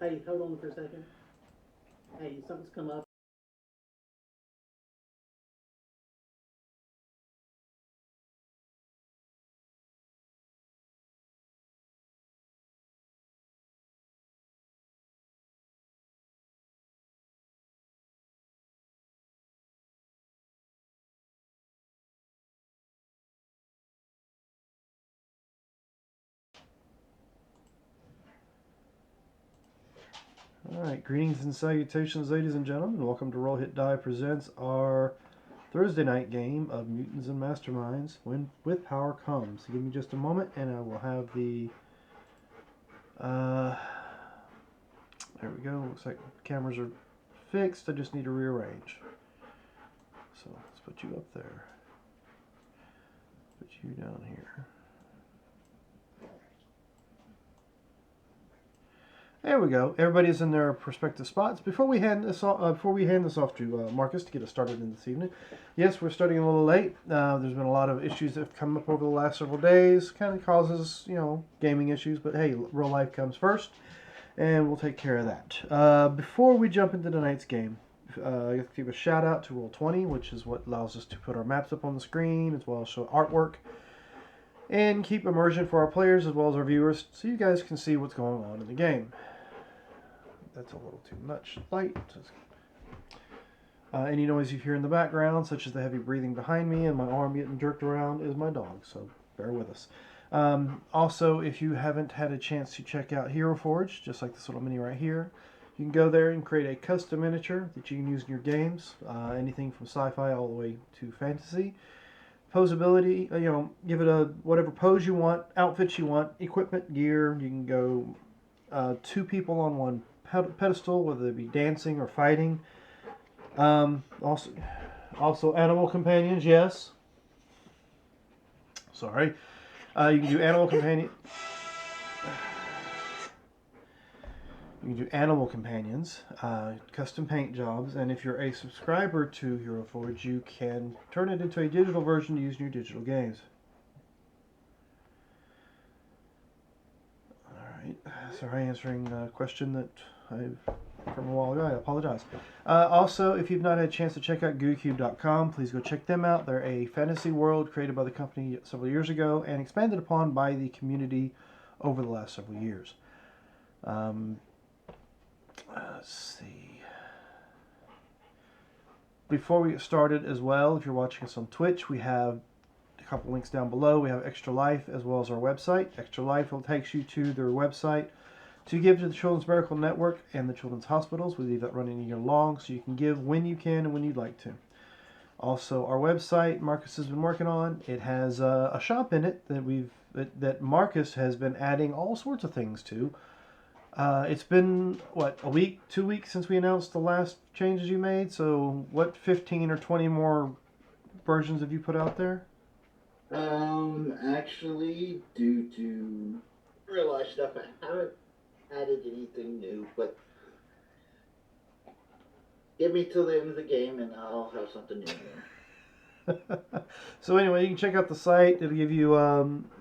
Hey, hold on for a second. Hey, something's come up. Alright, greetings and salutations, ladies and gentlemen. Welcome to Roll Hit Die Presents our Thursday night game of Mutants and Masterminds when with Power Comes. Give me just a moment and I will have the. Uh, there we go. Looks like cameras are fixed. I just need to rearrange. So let's put you up there. Put you down here. There we go. Everybody's in their respective spots. Before we hand this off to Marcus to get us started in this evening, yes, we're starting a little late. There's been a lot of issues that have come up over the last several days. Kind of causes, gaming issues. But hey, real life comes first, and we'll take care of that. Before we jump into tonight's game, I have to give a shout out to Roll20, which is what allows us to put our maps up on the screen as well as show artwork and keep immersion for our players as well as our viewers, so you guys can see what's going on in the game. That's a little too much light. Any noise you hear in the background, such as the heavy breathing behind me and my arm getting jerked around, is my dog, so bear with us. Also, if you haven't had a chance to check out Hero Forge, just like this little mini right here, you can go there and create a custom miniature that you can use in your games, anything from sci-fi all the way to fantasy. Posability, give it a whatever pose you want, outfits you want, equipment, gear. You can go two people on one pedestal, whether it be dancing or fighting. Also animal companions. Yes. Sorry. You can do animal companion. You can do animal companions, custom paint jobs, and if you're a subscriber to Hero Forge, you can turn it into a digital version to use in your digital games. All right. Sorry, answering a question that I've from a while ago. I apologize. Also, if you've not had a chance to check out GUIcube.com, please go check them out. They're a fantasy world created by the company several years ago and expanded upon by the community over the last several years. Um, let's see. Before we get started as well, if you're watching us on Twitch, we have a couple links down below. We have Extra Life as well as our website. Extra Life will take you to their website to give to the Children's Miracle Network and the Children's Hospitals. We leave that running a year long, so you can give when you can and when you'd like to. Also, our website Marcus has been working on. It has a shop in it that Marcus has been adding all sorts of things to. It's been a week, 2 weeks since we announced the last changes you made. So, what 15 or 20 more versions have you put out there? Actually, due to real life stuff, I haven't added anything new, but give me till the end of the game and I'll have something new in there. So anyway, you can check out the site. It'll give you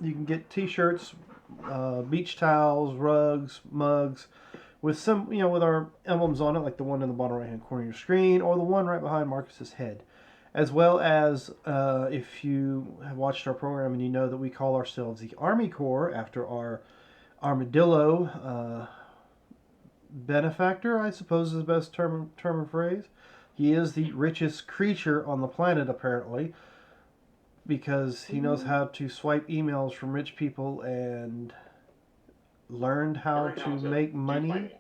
you can get T-shirts, beach towels, rugs, mugs, with some with our emblems on it, like the one in the bottom right hand corner of your screen, or the one right behind Marcus's head. As well as if you have watched our program and you know that we call ourselves the Army Corps after our armadillo benefactor, I suppose is the best term or phrase. He is the richest creature on the planet, apparently, because he knows how to swipe emails from rich people and learned how to make money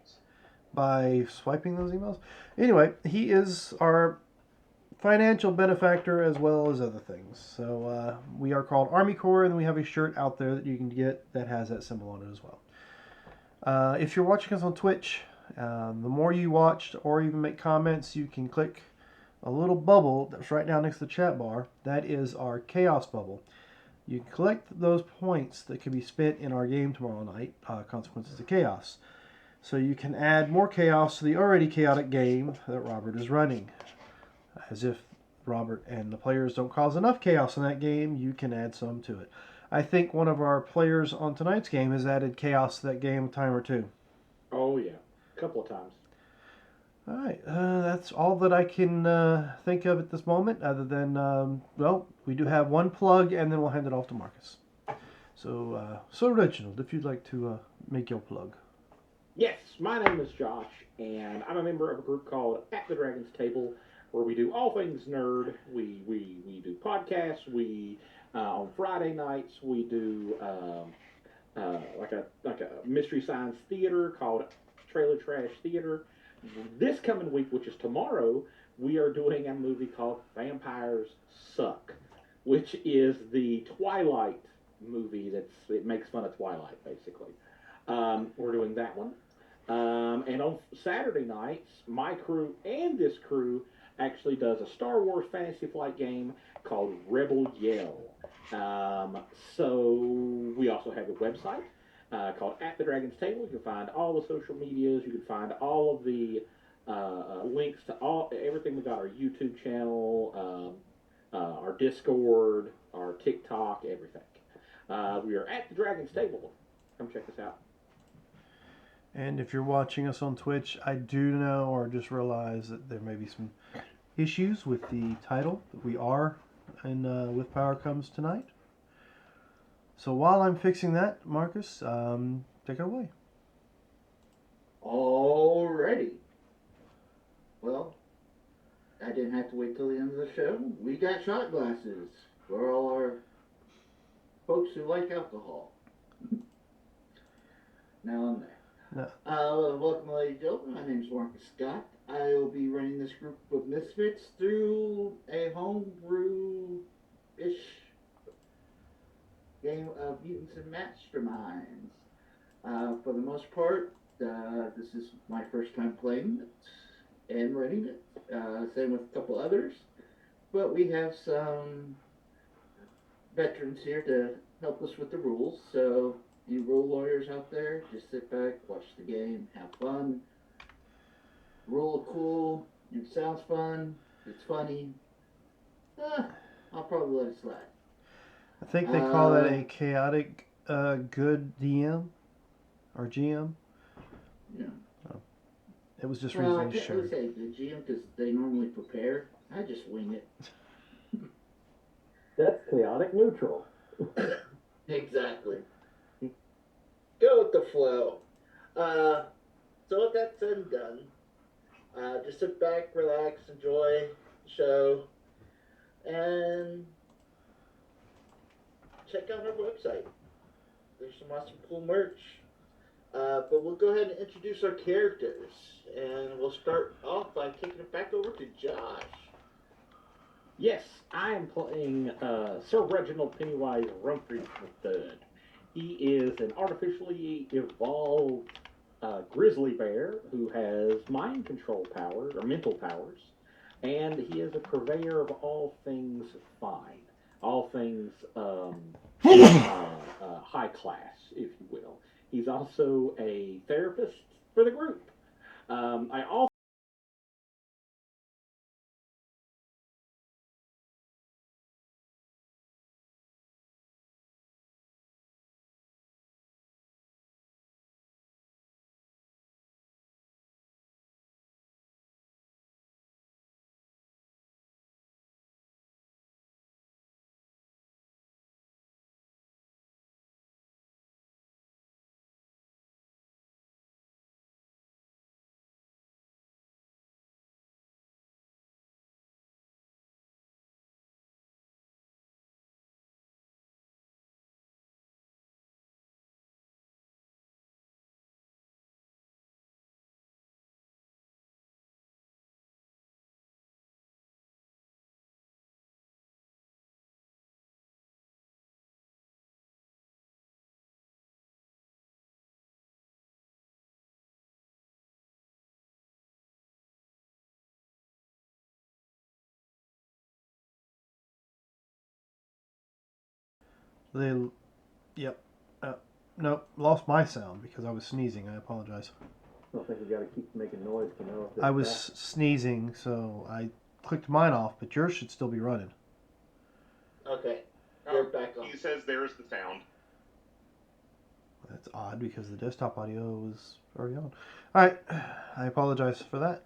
by swiping those emails. Anyway, he is our financial benefactor as well as other things. So we are called Army Corps, and we have a shirt out there that you can get that has that symbol on it as well. If you're watching us on Twitch, the more you watch or even make comments, you can click a little bubble that's right down next to the chat bar. That is our chaos bubble. You can collect those points that can be spent in our game tomorrow night, Consequences of Chaos. So you can add more chaos to the already chaotic game that Robert is running. As if Robert and the players don't cause enough chaos in that game, you can add some to it. I think one of our players on tonight's game has added chaos to that game a time or two. Oh yeah. a couple of times. All right, that's all that I can think of at this moment, other than, well, we do have one plug, and then we'll hand it off to Marcus. So Reginald, if you'd like to make your plug. Yes, my name is Josh, and I'm a member of a group called At the Dragon's Table, where we do all things nerd. We do podcasts. We on Friday nights we do like a mystery science theater called Trailer Trash Theater. This coming week, which is tomorrow, we are doing a movie called Vampires Suck, which is the Twilight movie. It makes fun of Twilight basically. We're doing that one. And on Saturday nights, my crew and this crew actually does a Star Wars Fantasy Flight game called Rebel Yell. So we also have a website called At the Dragon's Table. You can find all the social medias. You can find all of the links to everything. We got our YouTube channel, our Discord, our TikTok, everything. We are at the Dragon's Table. Come check us out. And if you're watching us on Twitch, I do know or just realize that there may be some issues with the title that we are in With Power Comes tonight. So while I'm fixing that, Marcus, take it away. Alrighty. Well, I didn't have to wait till the end of the show. We got shot glasses for all our folks who like alcohol. Now and there. No. Welcome, ladies and gentlemen. My name is Marcus Scott. I will be running this group of misfits through a homebrew-ish game of Mutants and Masterminds. For the most part, this is my first time playing it and running it. Same with a couple others. But we have some veterans here to help us with the rules. So, you rule lawyers out there, just sit back, watch the game, have fun. Rule cool. It sounds fun. It's funny. I'll probably let it slide. I think they call that a chaotic good DM or GM. Yeah. Oh. It was just Well, I reasonably can't sure. really say good GM because they normally prepare. I just wing it. That's chaotic neutral. Exactly. Go with the flow. So with that said and done, just sit back, relax, enjoy the show, and check out our website. There's some awesome cool merch. But we'll go ahead and introduce our characters, and we'll start off by kicking it back over to Josh. Yes, I am playing Sir Reginald Pennywise Rumford III. He is an artificially evolved grizzly bear who has mind control powers, or mental powers, and he is a purveyor of all things fine, all things high class, if you will. He's also a therapist for the group. I also They, yep. Nope, lost my sound because I was sneezing. I apologize. I think we got to keep making noise to know if I was sneezing, so I clicked mine off, but yours should still be running. Okay, you're back on. He says there's the sound. That's odd because the desktop audio is already on. Alright, I apologize for that.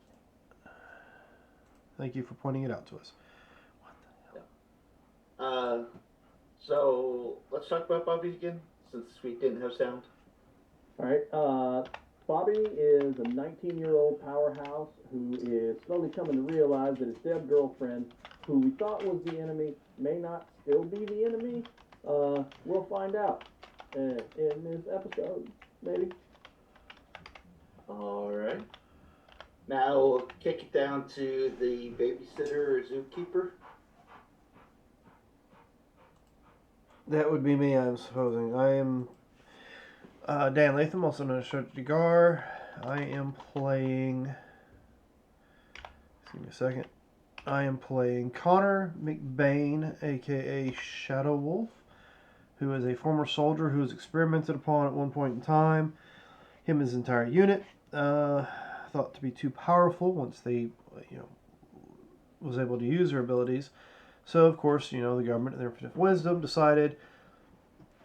Thank you for pointing it out to us. So let's talk about Bobby again, since we didn't have sound. All right. Bobby is a 19-year-old powerhouse who is slowly coming to realize that his dead girlfriend, who we thought was the enemy, may not still be the enemy. We'll find out in this episode, maybe. Alright. Now we'll kick it down to the babysitter or zookeeper. That would be me, I'm supposing. I am Dan Latham, also known as Shot Gar. I am playing. Give me a second. I am playing Connor McBain, aka Shadow Wolf, who is a former soldier who was experimented upon at one point in time. Him and his entire unit thought to be too powerful once they, was able to use their abilities. So, of course, the government, in their infinite wisdom, decided,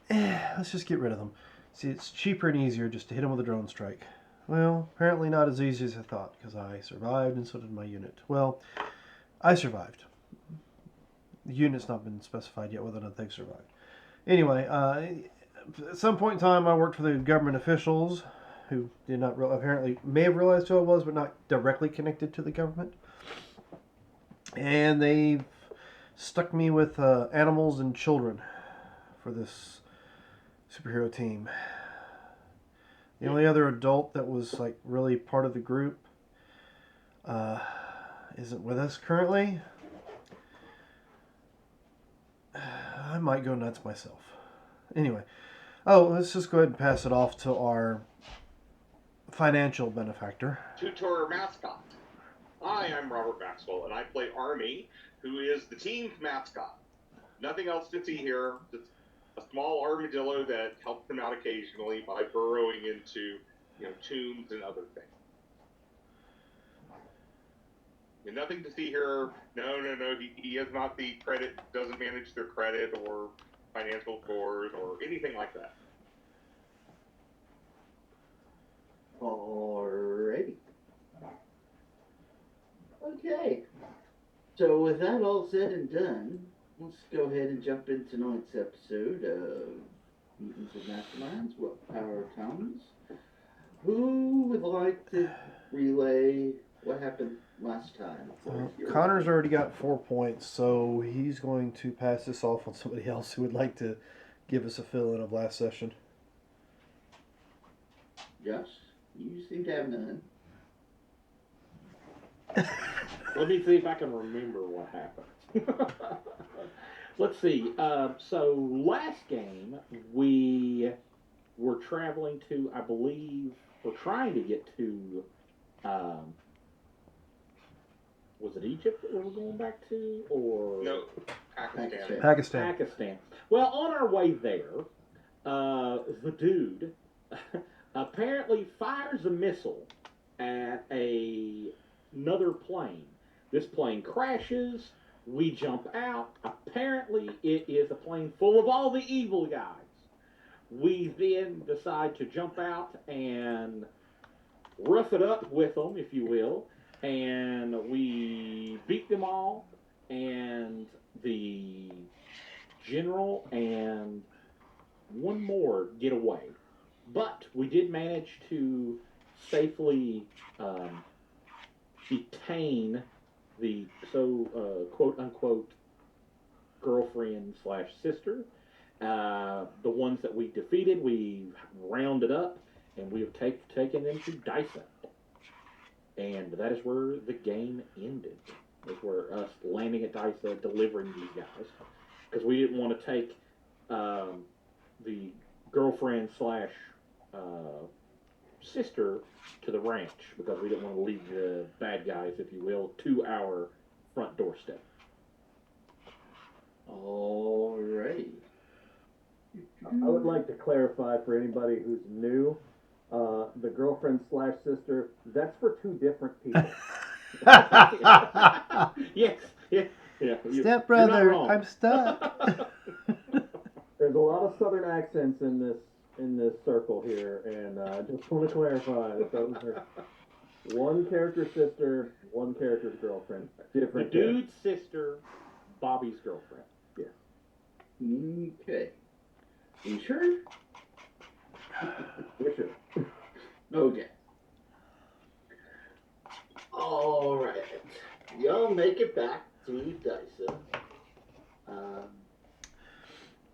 let's just get rid of them. See, it's cheaper and easier just to hit them with a drone strike. Well, apparently not as easy as I thought, because I survived and so did my unit. Well, I survived. The unit's not been specified yet whether or not they've survived. Anyway, at some point in time, I worked for the government officials who did not apparently may have realized who I was, but not directly connected to the government. And they stuck me with animals and children for this superhero team. The only other adult that was like really part of the group isn't with us currently. I might go nuts myself. Anyway, let's just go ahead and pass it off to our financial benefactor. Tutor mascot. Hi, I'm Robert Maxwell, and I play Army, who is the team's mascot. Nothing else to see here, just a small armadillo that helps them out occasionally by burrowing into, tombs and other things. And nothing to see here. No. He has not the credit, doesn't manage their credit or financial scores or anything like that. Alrighty. Okay. So with that all said and done, let's go ahead and jump into tonight's episode of Mutants and Masterminds, What Power Comes. Who would like to relay what happened last time? Connor's already got 4 points, so he's going to pass this off on somebody else who would like to give us a fill-in of last session. Josh, you seem to have none. Let me see if I can remember what happened. Let's see. So last game we were traveling to, I believe, we're trying to get to. Was it Egypt that we were going back to, or No, Pakistan. Pakistan. Well, on our way there, the dude apparently fires a missile at another plane. This plane crashes. We jump out. Apparently, it is a plane full of all the evil guys. We then decide to jump out and rough it up with them, if you will. And we beat them all. And the general and one more get away. But we did manage to safely detain the quote-unquote girlfriend/sister. The ones that we defeated, we rounded up, and we have taken them to Dyson. And that is where the game ended. That's where us landing at Dyson, delivering these guys. Because we didn't want to take the girlfriend/sister to the ranch, because we didn't want to leave the bad guys, if you will, to our front doorstep. Alrighty. I would like to clarify for anybody who's new, the girlfriend/sister, that's for two different people. Yes, yeah. Step you're not brother, wrong. I'm stuck. There's a lot of southern accents in this in this circle here, and I just want to clarify that those are one character's sister, one character's girlfriend. The Different. dude's sister, Bobby's girlfriend. Okay. You sure? We're sure. Okay. All right. Y'all make it back to Dyson.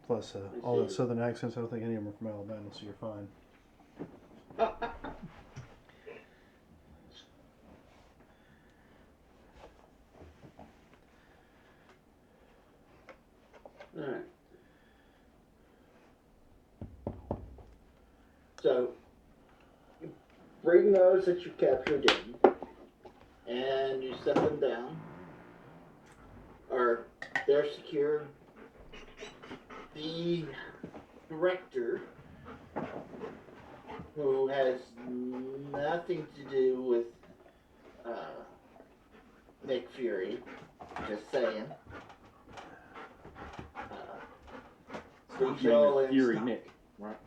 Plus, all the southern accents, I don't think any of them are from Alabama, so you're fine. All right. So, you bring those that you captured in, and you set them down, or they're secure. The director, who has nothing to do with Nick Fury, just saying. His name is Fury Nick, right?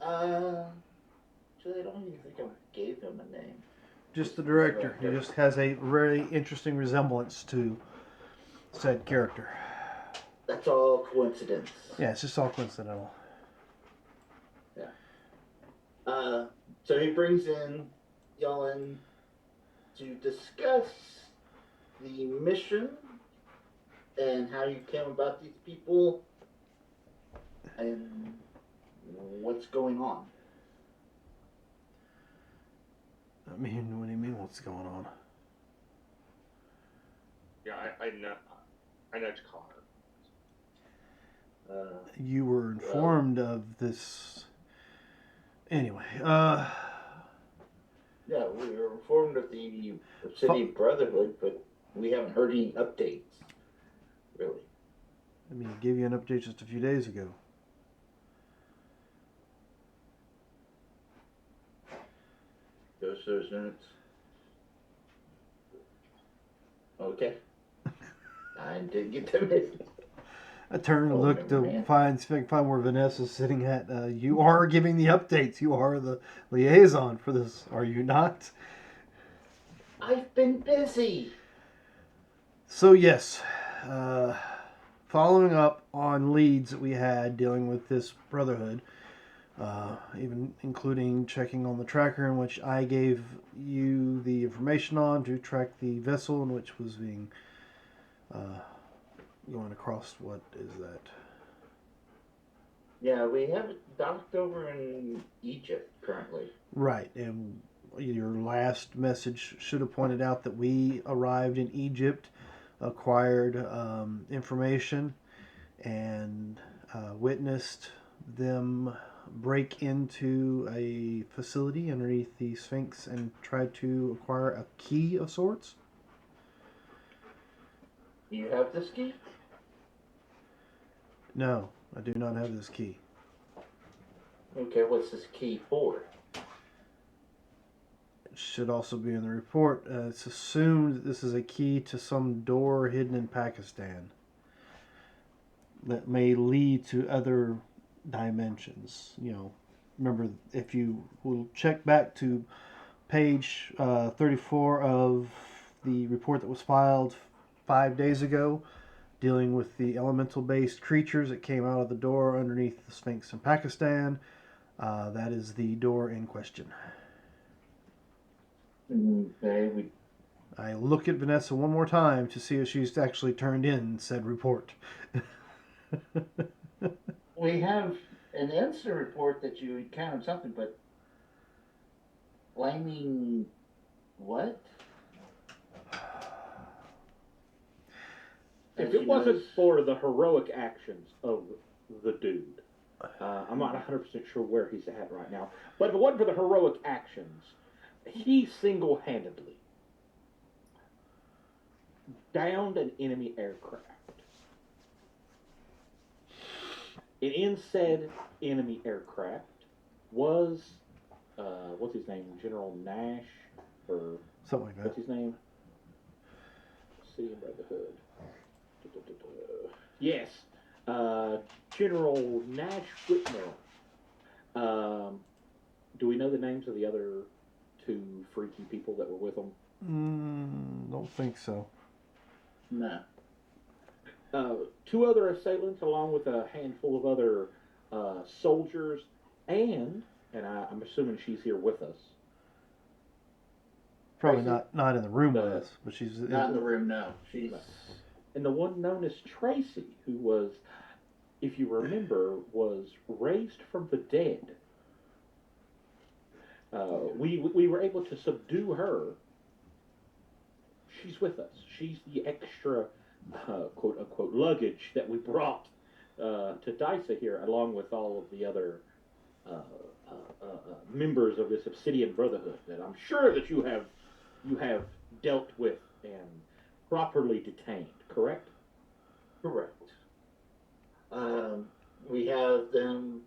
Actually, I don't even think I gave him a name. Just the director. He just has a very interesting resemblance to said character. That's all coincidence. Yeah, it's just all coincidental. So he brings in y'all in to discuss the mission and how you came about these people and what's going on. I mean, what do you mean, what's going on? Yeah, I know Connor. You were informed of this. Anyway, Yeah, we were informed of the City Brotherhood, but we haven't heard any updates, really. I mean, I gave you an update just a few days ago. Those notes. Okay. I didn't get them. I turned and looked to man. find where Vanessa's sitting at. You are giving the updates. You are the liaison for this, are you not? I've been busy. So yes, following up on leads that we had dealing with this Brotherhood, even including checking on the tracker in which I gave you the information on to track the vessel in which was being going across. What is that? Yeah, we have it docked over in Egypt currently. Right, and your last message should have pointed out that we arrived in Egypt, acquired information, and witnessed them break into a facility underneath the Sphinx and tried to acquire a key of sorts. You have this key? No, I do not have this key. Okay, what's this key for? It should also be in the report. It's assumed that this is a key to some door hidden in Pakistan that may lead to other dimensions. You know, remember, if you will check back to page 34 of the report that was filed 5 days ago, dealing with the elemental-based creatures that came out of the door underneath the Sphinx in Pakistan, that is the door in question. Okay, I look at Vanessa one more time to see if she's actually turned in said report. we have an incident report that you encountered something, but blaming what? If it wasn't for the heroic actions of the dude, I'm not 100% sure where he's at right now, but if it wasn't for the heroic actions, he single-handedly downed an enemy aircraft. And in said enemy aircraft was, what's his name, General Nash, or Something like that. what's his name? See him by the hood. Yes. General Nash Whitmore. Do we know the names of the other two freaky people that were with them? Don't think so. No. Two other assailants, along with a handful of other soldiers, and I'm assuming she's here with us. Probably Tracy? not in the room with No. us, but she's Not in the room, no. She's. And the one known as Tracy, who was, if you remember, was raised from the dead. We were able to subdue her. She's with us. She's the extra, quote unquote, luggage that we brought to Dysa here, along with all of the other members of this Obsidian Brotherhood that I'm sure that you have dealt with and properly detained. Correct? Correct. We have them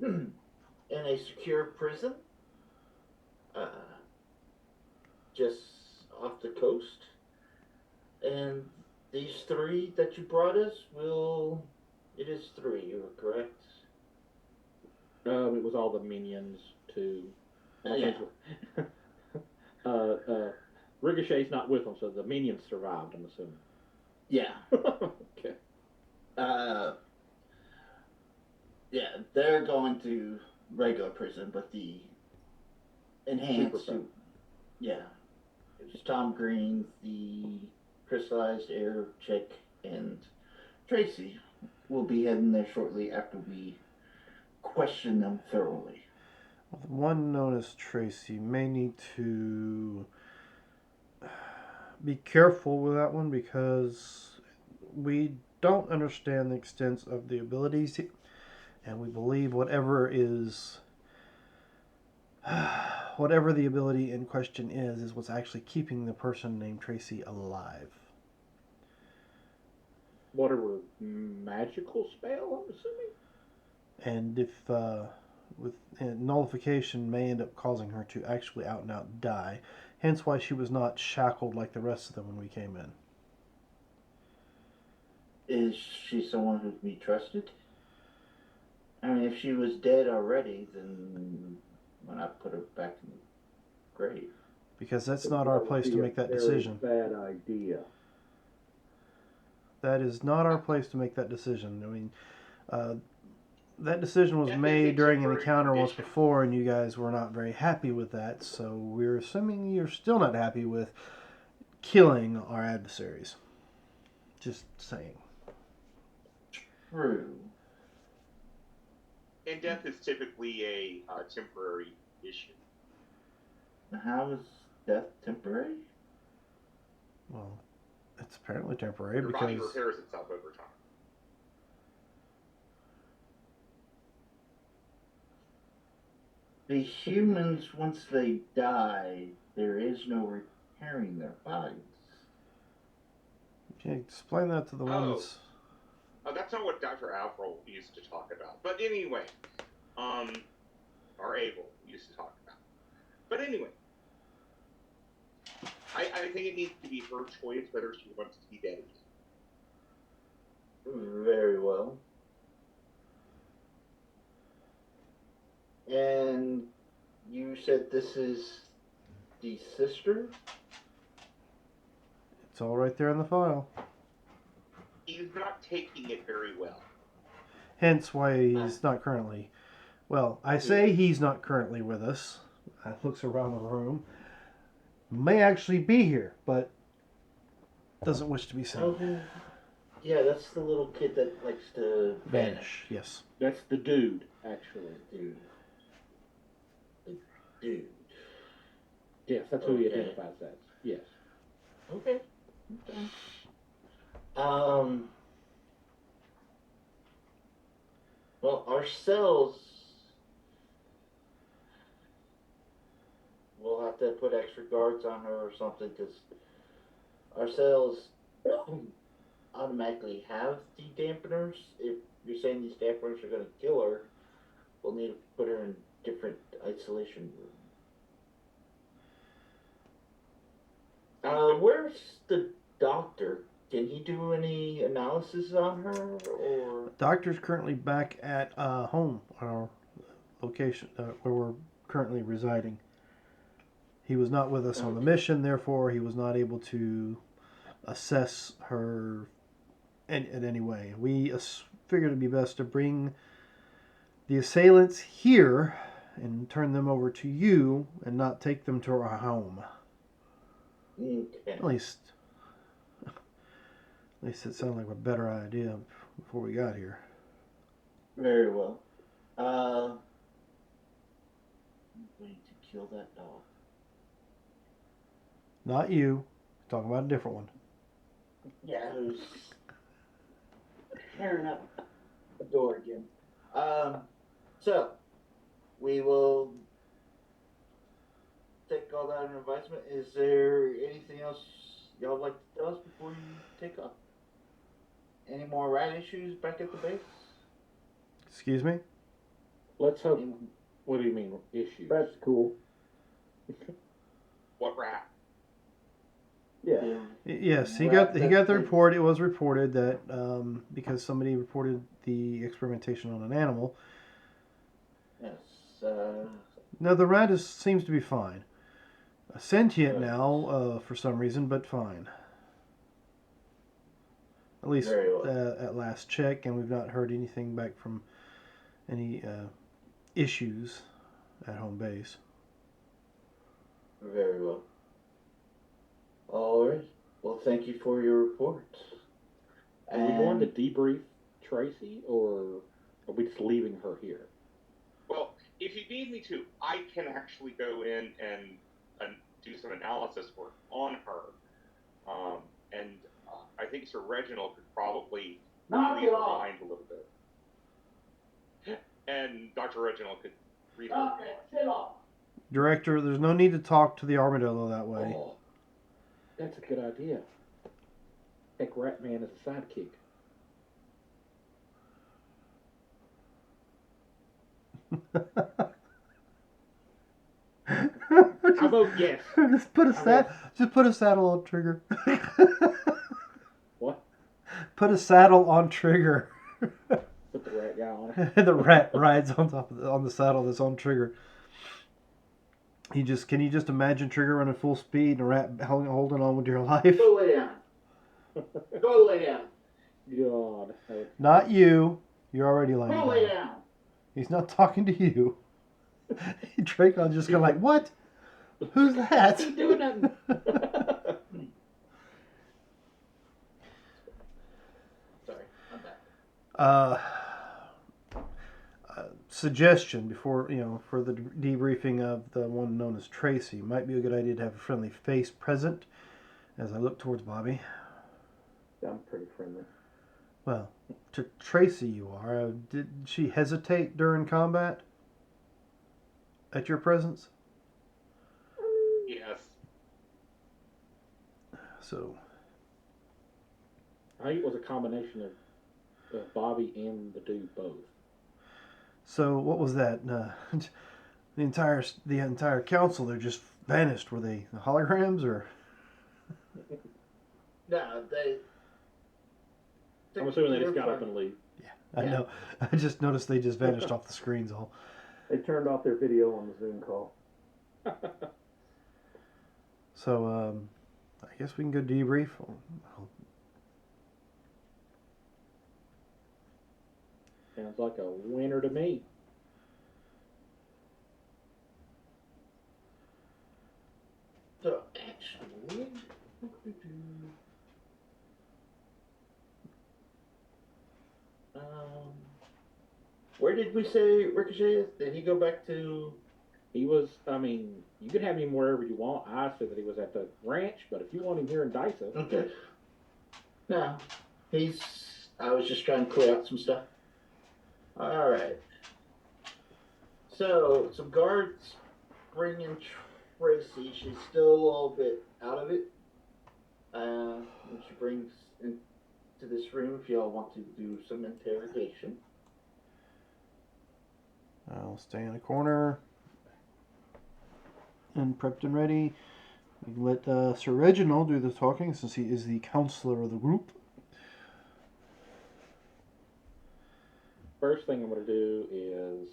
in a secure prison, just off the coast. And these three that you brought us it is three, you were correct? It was all the minions too. Yeah. Ricochet's not with them, so the minions survived, I'm assuming. Yeah. Okay. Yeah, they're going to regular prison, but the enhanced Super suit. Yeah. It's Tom Green, the crystallized air chick, and Tracy will be heading there shortly after we question them thoroughly. the one known as Tracy may need to be careful with that one because we don't understand the extent of the abilities, and we believe whatever the ability in question is what's actually keeping the person named Tracy alive. Whatever magical spell, I'm assuming? And if nullification may end up causing her to actually out and out die, hence why she was not shackled like the rest of them when we came in. Is she someone who can be trusted? I mean, if she was dead already, then why not put her back in the grave? Because that's not our place to make that decision. Bad idea. That is not our place to make that decision. I mean, that decision was Yeah, made it's during an very encounter once conditioned. before, and you guys were not very happy with that, so we're assuming you're still not happy with killing our adversaries. Just saying. True. And death is typically a temporary issue. How is death temporary? Well, it's apparently temporary Your body because repairs itself over time. The humans, once they die, there is no repairing their bodies. can you explain that to the Oh. ones. That's not what Dr. Avril used to talk about. But anyway, or Abel used to talk about. But anyway, I think it needs to be her choice whether she wants to be dead again. Very well. And you said this is the sister? It's all right there in the file. He's not taking it very well. Hence why he's not currently. Well, I say he's not currently with us. I looks around the room. May actually be here, but doesn't wish to be seen. Oh, yeah, that's the little kid that likes to Vanish, yes. That's the dude, actually. Dude. The dude. Yes, that's who he Okay. identifies as. Yes. Okay. Well, ourselves, we'll have to put extra guards on her or something because ourselves automatically have the dampeners. If you're saying these dampeners are going to kill her, we'll need to put her in different isolation room. Where's the doctor can he do any analysis on her, or Doctor's currently back at home, our location where we're currently residing. He was not with us on the mission, therefore he was not able to assess her in any way. We figured it'd be best to bring the assailants here and turn them over to you and not take them to our home. okay. At least it sounded like a better idea before we got here. Very well. I'm going to kill that dog. Not you. Talking about a different one. Yeah, who's tearing up the door again. So we will take all that under advisement. Is there anything else y'all would like to tell us before you take off? Any more rat issues back at the base? Excuse me? Let's hope. What do you mean issues? That's cool. What rat? Yeah. Yes, he got the report. It was reported that because somebody reported the experimentation on an animal. Yes. No, the rat seems to be fine. Sentient now for some reason, but fine. At least Very well. at last check, and we've not heard anything back from any issues at home base. Very well. All right. Well, thank you for your report. Are we going to debrief Tracy, or are we just leaving her here? Well, if you need me to, I can actually go in and do some analysis work on her. And I think Sir Reginald could probably read her mind a little bit. And Dr. Reginald could read her mind. Director, there's no need to talk to the armadillo that way. Oh, that's a good idea. Take Ratman as a sidekick. I vote yes. Just put a saddle on Trigger. What? Put a saddle on Trigger. Put the rat guy on it. And the rat rides on top on the saddle that's on Trigger. Can you just imagine Trigger running full speed and a rat holding on with your life? Go lay down. Go lay down. God. Not you. You're already lying Go lay down. down. He's not talking to you. Dracon's just going like, what? Who's that? Ain't doing nothing. Sorry, I'm back. Suggestion before, for the debriefing of the one known as Tracy, might be a good idea to have a friendly face present as I look towards Bobby. I'm pretty friendly. Well, to Tracy you are. Did she hesitate during combat at your presence? Yes. So, I think it was a combination of Bobby and the dude both. So what was that? The entire council, they're just vanished. Were they holograms or? No, they. I'm assuming they just got up and leave. I know. I just noticed they just vanished off the screens all. They turned off their video on the Zoom call. So I guess we can go debrief. Sounds like a winner to me. So actually, where did we say Ricochet is? Did he go back to? He was, you can have him wherever you want. I said that he was at the ranch, but if you want him here in Dyson. Okay. No, I was just trying to clear out some stuff. All right. So some guards bring in Tracy. She's still a little bit out of it. And she brings into this room if y'all want to do some interrogation. I'll stay in a corner and prepped and ready. We can let Sir Reginald do the talking since he is the counselor of the group. First thing I'm going to do is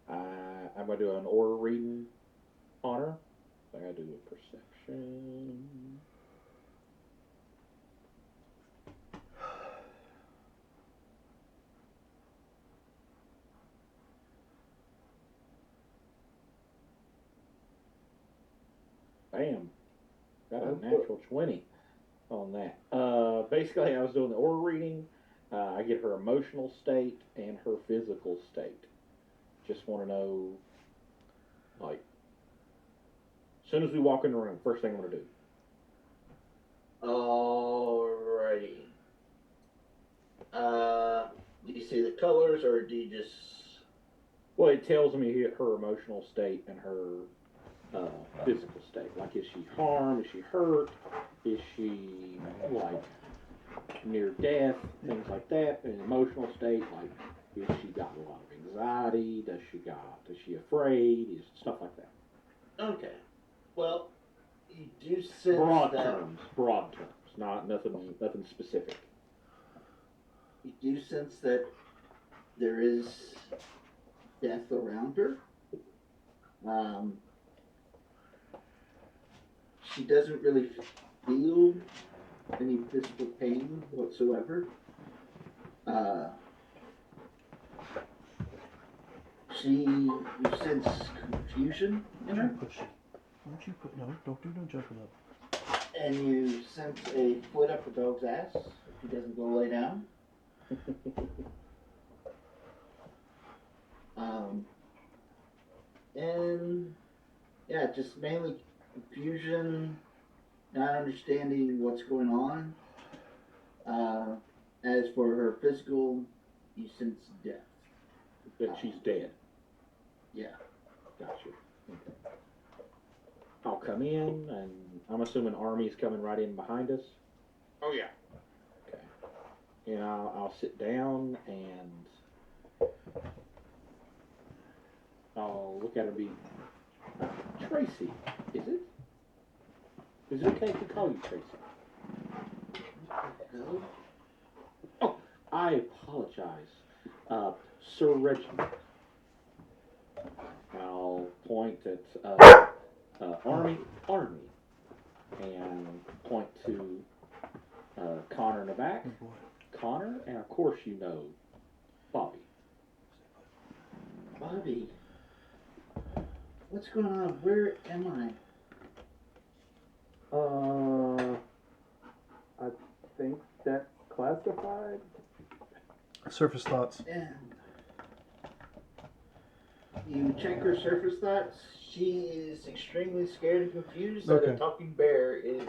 I'm going to do an aura reading on her. I got to do a perception. Bam. Got a natural 20 on that. Basically, I was doing the aura reading. I get her emotional state and her physical state. Just want to know, like, as soon as we walk in the room, first thing I'm going to do. Alrighty. Do you see the colors, or do you just? Well, it tells me her emotional state and her physical state. Like, is she harmed? Is she hurt? Is she, like, near death? Things like that. An emotional state, like, is she got a lot of anxiety? Is she afraid? Is stuff like that. Okay. Well, you do sense Broad that. terms, not nothing specific. You do sense that there is death around her. She doesn't really feel any physical pain whatsoever. You sense confusion in her, Don't you put don't do no jumping up. and you sense a foot up the dog's ass if he doesn't go lay down. And yeah, just mainly confusion, not understanding what's going on. As for her physical, you sense death. That she's dead. Yeah. Gotcha. Okay. I'll come in, and I'm assuming Army's coming right in behind us. Oh yeah. Okay. And I'll sit down, and I'll look at her. Be Tracy, is it? Is it okay if we call you Tracy? No? Oh, I apologize, Sir Reginald. I'll point at Army, and point to Connor in the back. Oh boy. Connor, and of course you know Bobby. Bobby. What's going on? Where am I think that's classified. Surface thoughts. I? And you check her surface thoughts. She is extremely scared and confused that Okay. a talking bear is.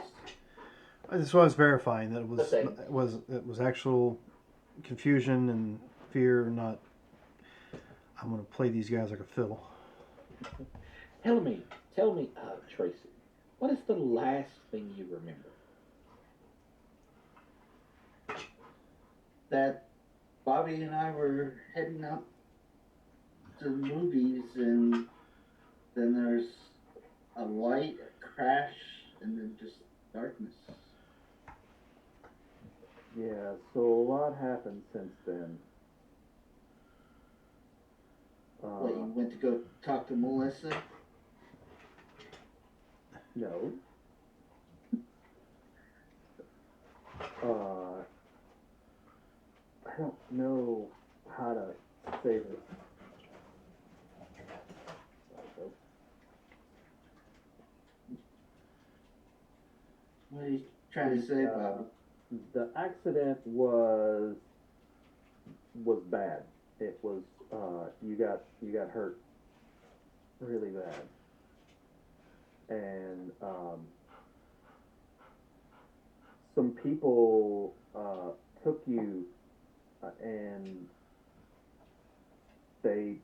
That's why I was verifying that it Okay. was actual confusion and fear, not. I'm gonna play these guys like a fiddle. Tell me, Tracy, what is the last thing you remember? That Bobby and I were heading out to the movies, and then there's a light, a crash, and then just darkness. Yeah, so a lot happened since then. What, you went to go talk to Melissa? No. I don't know how to say this. What are you trying to say, Bobby? The accident was bad. It was you got hurt really bad, and some people took you and I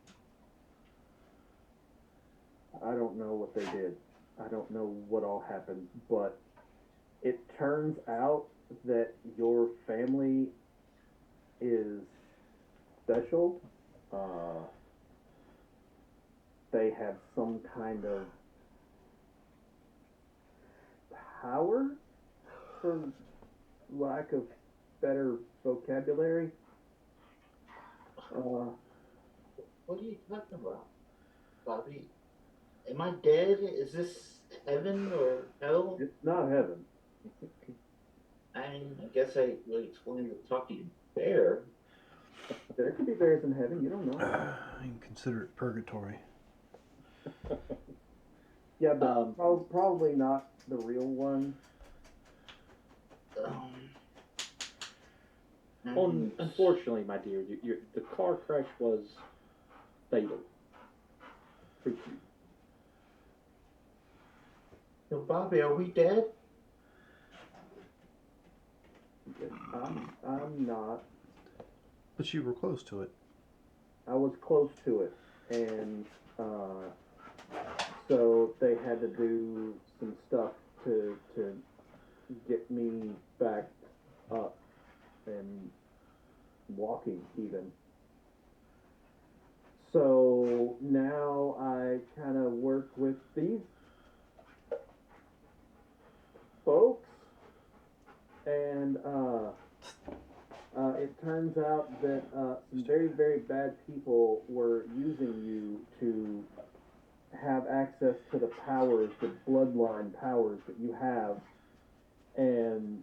don't know what they did. I don't know what all happened, but it turns out that your family is special. They have some kind of power, for lack of better vocabulary. What are you talking about, Bobby? Am I dead? Is this heaven or hell? It's not heaven. I mean, I guess I would explain the talking bear. There could be bears in heaven. You don't know. You can consider it purgatory. Yeah, but probably not the real one. Unfortunately, my dear, the car crash was fatal for you. So, Bobby, are we dead? I'm not. But you were close to it. I was close to it, and so they had to do some stuff to get me back up and walking even. So now I kind of work with these folks, and it turns out that some very, very bad people were using you to have access to the powers, the bloodline powers that you have, and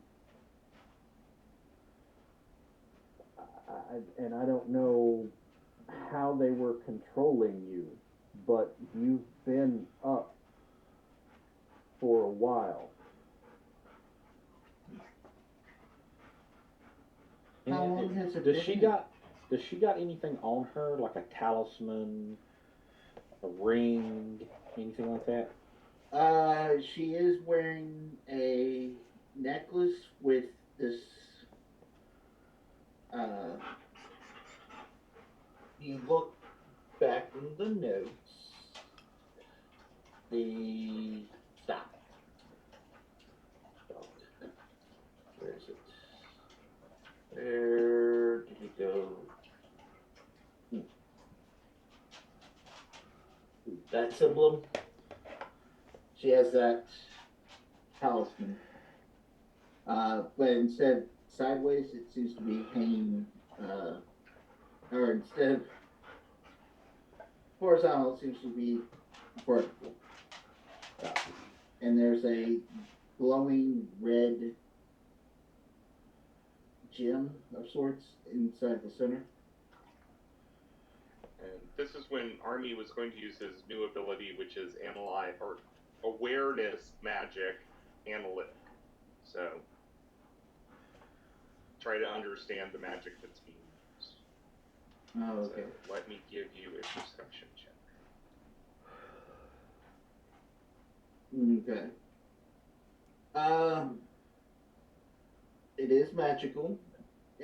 I don't know how they were controlling you, but you've been up for a while. How long has it Does been? Does she got anything on her, like a talisman, a ring, anything like that? She is wearing a necklace with this, you look back in the notes, stop. Where is it? Where did it go? That symbol. She has that talisman. But instead of sideways, it seems to be hanging, or instead of horizontal, it seems to be vertical. And there's a glowing red gem of sorts inside the center. And this is when Army was going to use his new ability, which is analyze or awareness magic analytic. So try to understand the magic that's being used. Oh, okay. So let me give you a perception check. Okay. It is magical,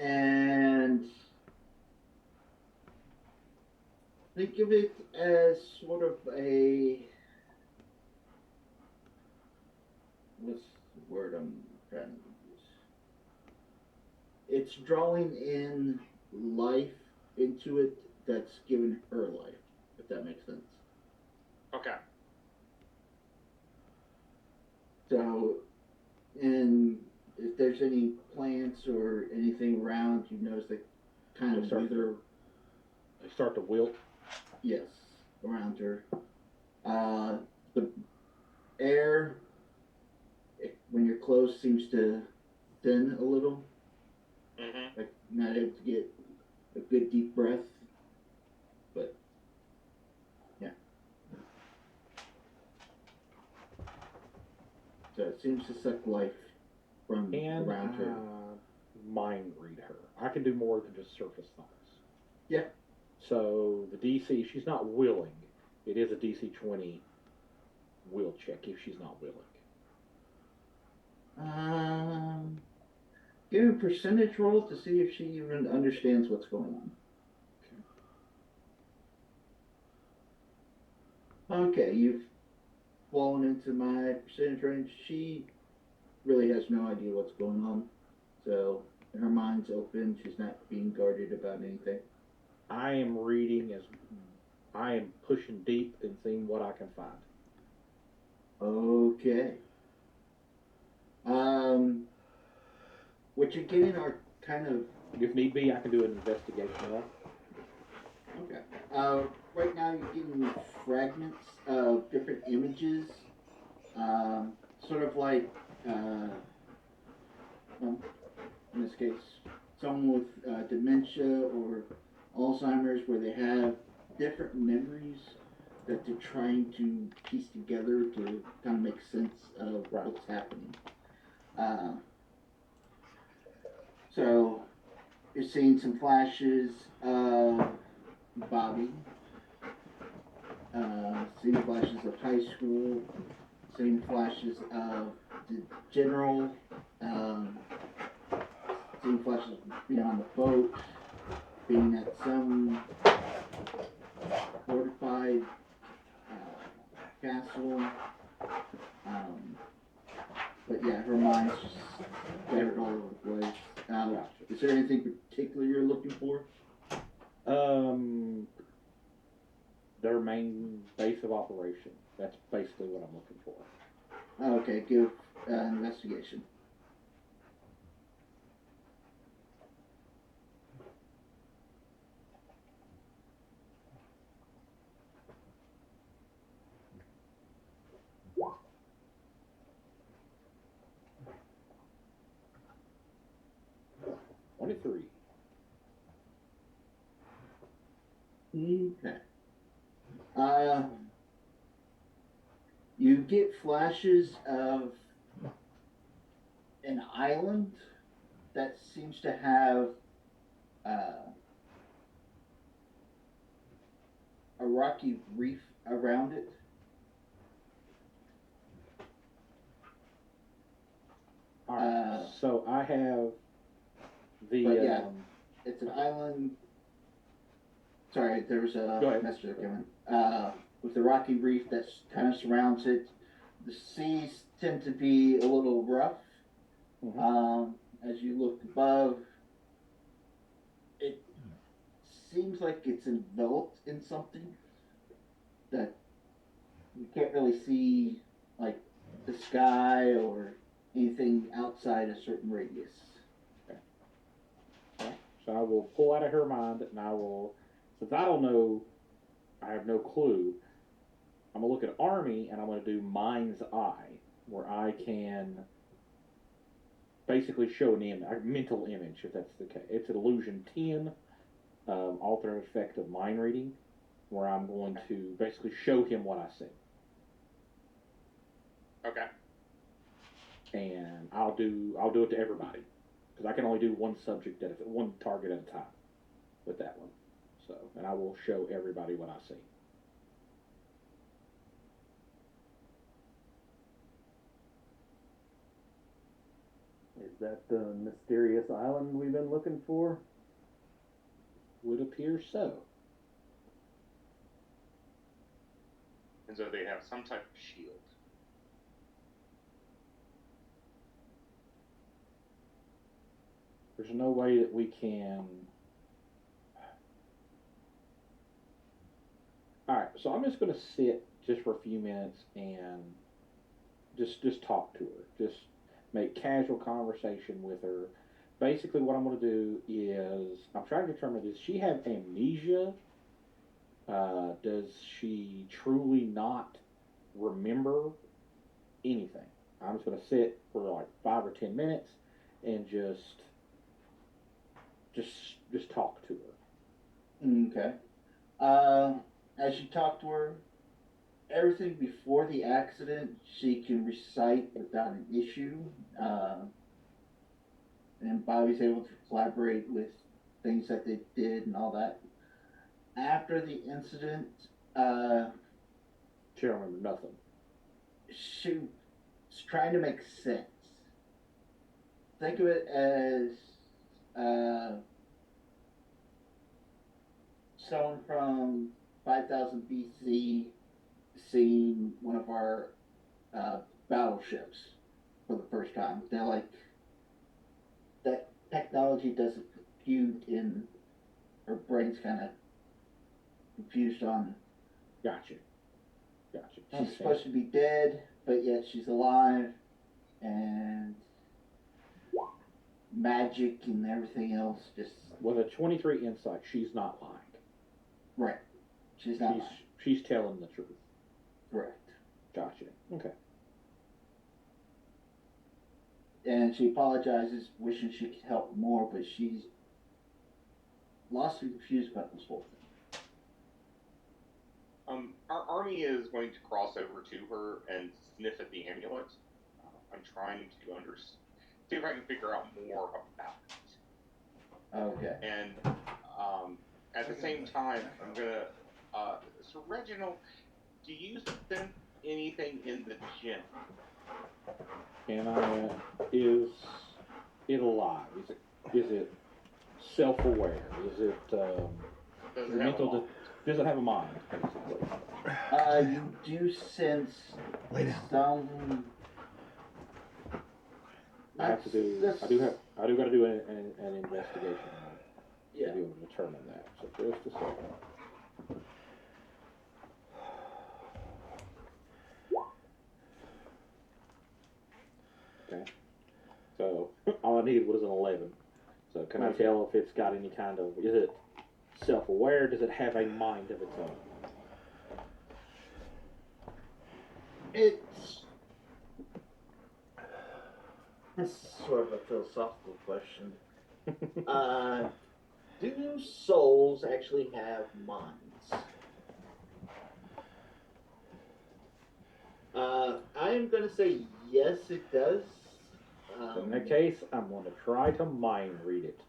and think of it as sort of what's the word I'm trying to use? It's drawing in life into it that's given her life, if that makes sense. Okay. So, and if there's any plants or anything around, you notice they kind of wither. They start to wilt. Yes, around her. The air, when you're close, seems to thin a little. Mm-hmm. Like not able to get a good deep breath. But yeah. So it seems to suck life from And around her. mind read her. I can do more than just surface thoughts. Yeah. So the DC, she's not willing. It is a DC 20 will check if she's not willing. Give a percentage roll to see if she even understands what's going on. Okay, you've fallen into my percentage range. She really has no idea what's going on. So her mind's open. She's not being guarded about anything. I am reading as I am pushing deep and seeing what I can find. Okay. What you're getting are kind of If need be, I can do an investigation of that. okay. Right now you're getting fragments of different images, sort of like, well, in this case, someone with dementia or Alzheimer's, where they have different memories that they're trying to piece together to kind of make sense of Right. what's happening. Uh, so you're seeing some flashes of Bobby, seeing flashes of high school, seeing flashes of the general, um, seeing flashes of being on the boat, being at some fortified castle. Um, but yeah, her mind's just scattered all over the place. Is there anything particular you're looking for? Their main base of operation. That's basically what I'm looking for. Okay, give investigation. One to three. Okay. You get flashes of an island that seems to have a rocky reef around it. All right. So I have the. But yeah. It's an island. Sorry, there was Go a ahead. message that came in. With the rocky reef that kind of surrounds it. The seas tend to be a little rough. Mhm. As you look above, it seems like it's enveloped in something that you can't really see, like the sky or anything outside a certain radius. So I will pull out of her mind, and I will, since I don't know, I have no clue. I'm gonna look at Army, and I'm gonna do Mind's Eye, where I can basically show a mental image, if that's the case. It's an illusion 10, alternate effect of mind reading, where I'm going to basically show him what I see. Okay. And I'll do it to everybody, because I can only do one subject at one target at a time with that one. So, and I will show everybody what I see. Is that the mysterious island we've been looking for? Would appear so. And so they have some type of shield. There's no way that we can. All right, so I'm just going to sit just for a few minutes and just talk to her. Just make casual conversation with her. Basically, what I'm going to do is I'm trying to determine, does she have amnesia? Does she truly not remember anything? I'm just going to sit for like 5 or 10 minutes and just talk to her. Okay. As you talk to her, everything before the accident she can recite without an issue. And Bobby's able to collaborate with things that they did and all that. After the incident, She don't remember nothing. she's trying to make sense. Think of it as someone from 5000 BC seeing one of our battleships for the first time. They're like, that technology doesn't compute in her brain's kind of confused on. Gotcha. She's supposed to be dead, but yet she's alive. and magic and everything else. Just With a 23 insight, she's not lying. right. She's not lying. She's telling the truth. Correct. Gotcha. Okay. And she apologizes, wishing she could help more, but she's lost and confused about this whole thing. Our army is going to cross over to her and sniff at the amulet. I'm trying to see if I can figure out more about it. Okay. And at the same time, I'm gonna. So Reginald, do you sense anything in the gym? And is it alive? Is it self-aware? Is it Does it have a mental? mind? Does it have a mind? Basically. You do sense Lay down. some. I have to do. That's- I do got to do an investigation Yeah. to be able to determine that. So just a second. Okay. So all I needed was an 11. So can I tell if it's got any kind of? Is it self-aware? Does it have a mind of its own? It's sort of a philosophical question. Do souls actually have minds? I am going to say yes, it does. So in that case, I'm going to try to mind read it.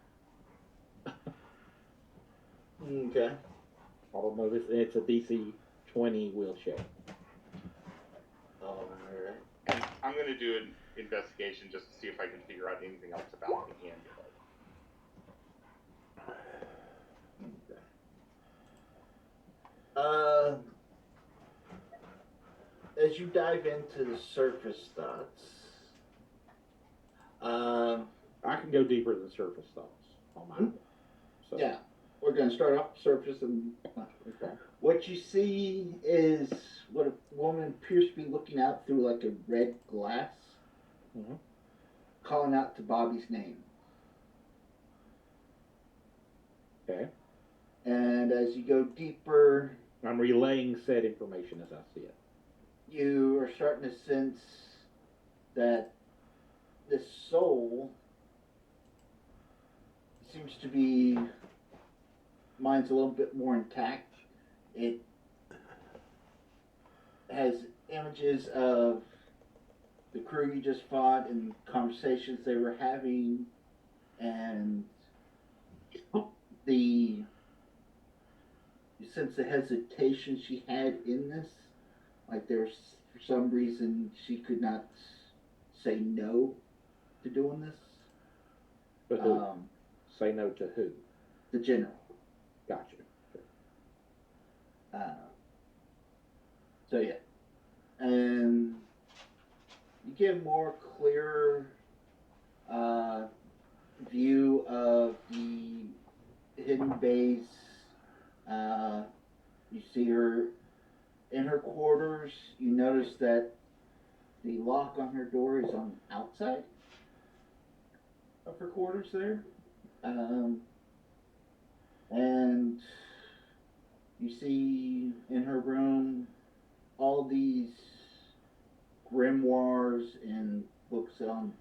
Okay. I don't know this. It's a DC 20 will check. Alright. I'm gonna do an investigation just to see if I can figure out anything else about the amulet. As you dive into the surface thoughts, I can go deeper than surface thoughts on mine. So, yeah, we're going to start off surface and Okay. what you see is what a woman appears to be looking out through like a red glass, Mhm. calling out to Bobby's name. Okay. And as you go deeper, I'm relaying said information as I see it. you are starting to sense that this soul seems to be, mine's a little bit more intact. It has images of the crew you just fought and conversations they were having, and you sense the hesitation she had in this. Like there's, for some reason, she could not say no to doing this. But who? Say no to who? The general. Gotcha. So yeah, and you get a more clear view of the hidden base. You see her in her quarters. You notice that the lock on her door is on the outside of her quarters there. And you see in her room all these grimoires and books on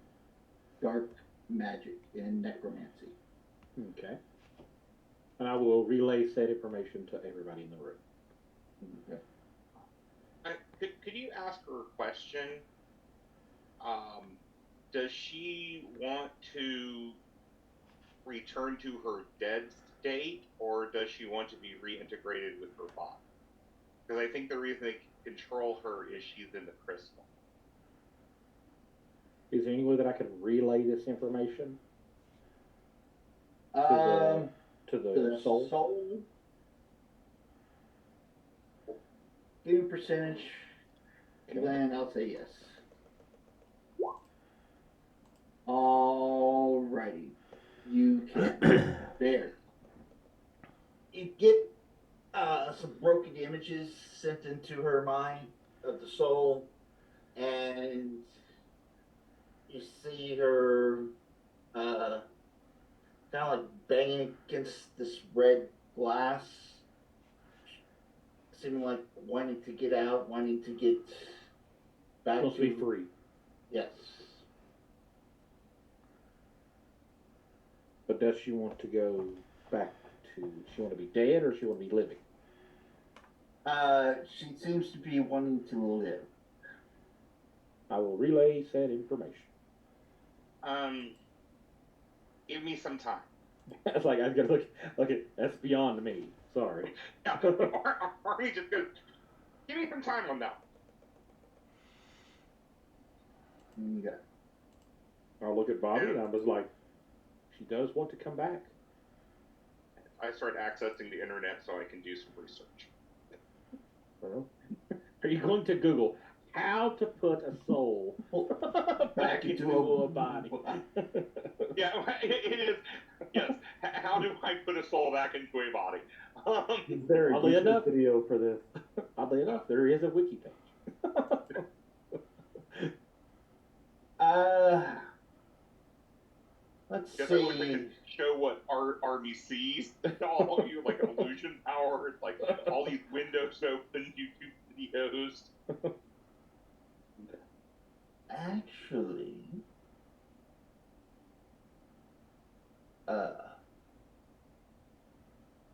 dark magic and necromancy. Okay. And I will relay said information to everybody in the room. Okay. Could you ask her a question? Does she want to return to her dead state, or does she want to be reintegrated with her body? Because I think the reason they control her is she's in the crystal. Is there any way that I can relay this information Um, to the the soul? soul. Give me a percentage, then I'll say yes. Alrighty, you can. There. You get some broken images sent into her mind of the soul, and you see her kind of like banging against this red glass, seeming like wanting to get out, wanting to get back Supposed to be free. Yes. But does she want to go back to? She want to be dead or she want to be living? She seems to be wanting to live. I will relay said information. Give me some time. That's like I was gonna look at. That's beyond me. Sorry. Yeah, Army just goes, give me some time on that. Yeah. I'll look at Bobby and I was like, she does want to come back. I start accessing the internet so I can do some research. Well, are you going to Google how to put a soul back into a body? Yeah, it is. Yes. How do I put a soul back into a body? Is there a Oddly YouTube enough- video for this? Oddly enough, there is a wiki page. Let's Guess I wish I see. could show what Army sees. All you like illusion powers, like all these windows open, YouTube videos. Actually,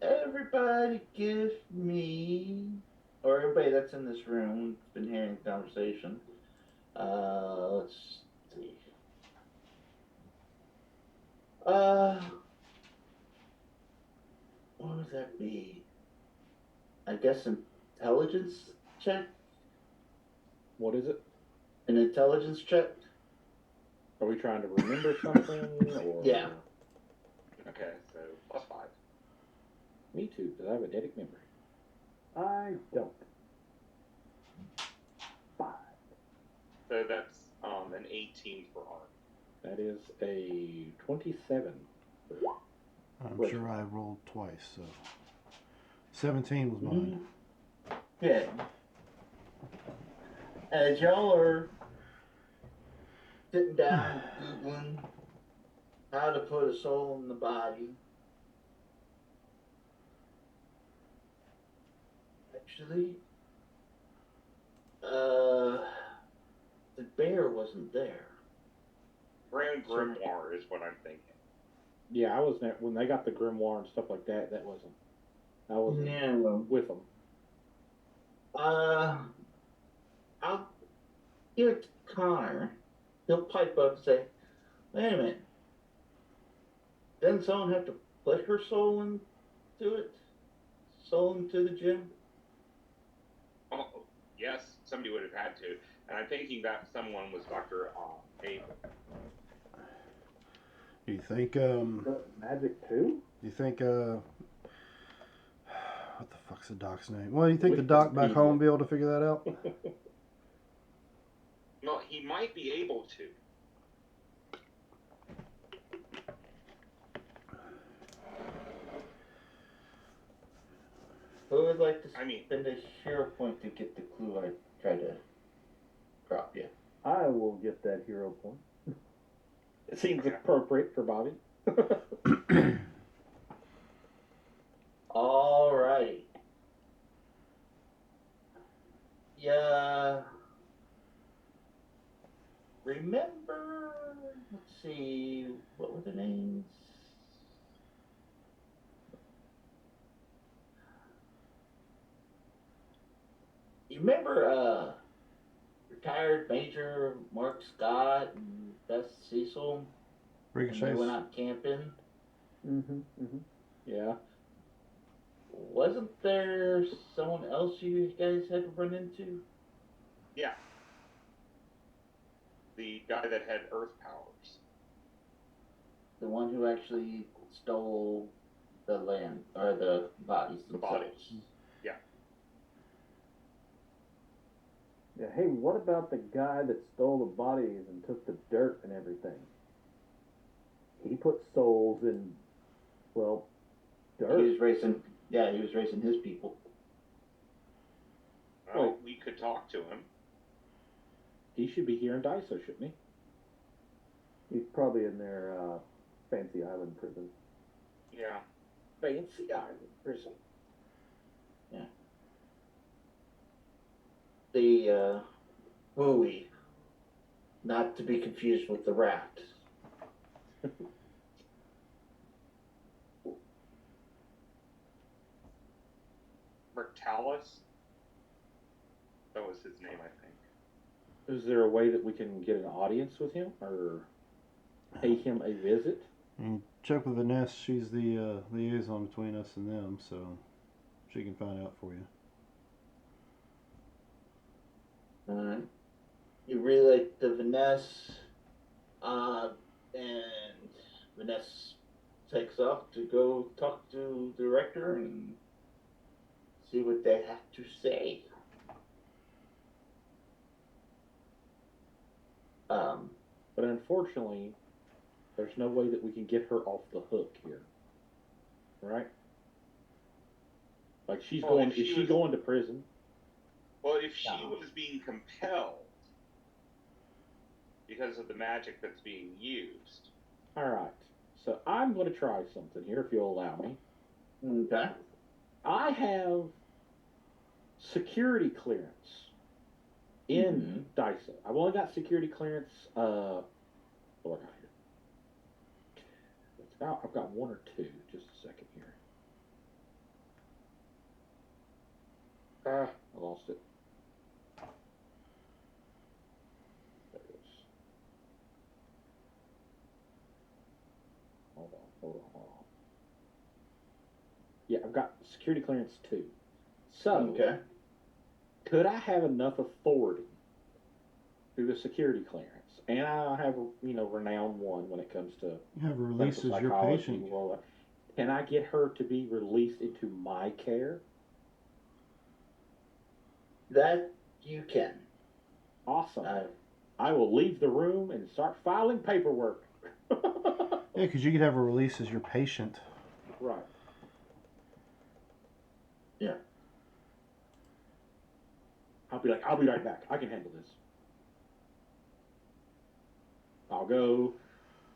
everybody give me, or everybody that's in this room has been hearing the conversation. Let's see. What would that be? I guess intelligence check? What is it? An intelligence check? Are we trying to remember something? Or Yeah. Okay, so +5. Me too, because I have a eidetic memory. I don't. 5. So that's an 18 for Army. That is a 27. I'm Right. sure I rolled twice, so 17 was mine. Okay. As y'all are sitting down Googling how to put a soul in the body, actually, the bear wasn't there. Grand Grimoire is what I'm thinking. Yeah, I was there when they got the grimoire and stuff like that. I wasn't No. with them. I'll give it to Connor. He'll pipe up and say, wait a minute. Doesn't someone have to put her soul into it? Soul into the gym? Oh, yes, somebody would have had to. And I'm thinking that someone was Dr. Abel. You think Magic 2? what the fuck's the doc's name? Well, you think the doc back home will be able to figure that out? Well, he might be able to. Who would like to I mean- spend a hero point to get the clue I tried to drop you? I will get that hero point. It seems appropriate for Bobby. Alrighty. Yeah. Remember? Let's see. What were the names? You remember retired Major Mark Scott and Beth Cecil when they Ricochet. went out camping? Mm-hmm. Mm-hmm. Yeah. Wasn't there someone else you guys had to run into? Yeah. The guy that had Earth powers. The one who actually stole the land or the bodies The themselves. bodies. Yeah, hey, what about the guy that stole the bodies and took the dirt and everything? He put souls in, well, He dirt. was racing. Yeah, he was racing his people. Well, we could talk to him. He should be here in Daiso, shouldn't he? He's probably in their Fancy Island prison. Yeah. Fancy Island prison. The Bowie, not to be confused with the rat. Mertalis? That was his name, I think. Is there a way that we can get an audience with him or pay him a visit? And check with Vanessa. She's the liaison between us and them, so she can find out for you. You relay to Vanessa, and Vanessa takes off to go talk to the director and see what they have to say. But unfortunately, there's no way that we can get her off the hook here. Right? Like she's Well, going. if Is she she was- going to prison? Well, if she No. was being compelled because of the magic that's being used, All right. So I'm going to try something here, if you'll allow me. Okay. I have security clearance in DISA. I've only got security clearance. What do I got here? I've got one or two. Just a second here. I lost it. There it is. Hold on. Yeah, I've got security clearance too. So, Okay. could I have enough authority through the security clearance? And I have, renowned one when it comes to You have a clinical release as your psychology. patient. Well, can I get her to be released into my care? That you can. Awesome. Uh, I will leave the room and start filing paperwork. Yeah, because you could have a release as your patient. Right. Yeah. I'll be right back. I can handle this. I'll go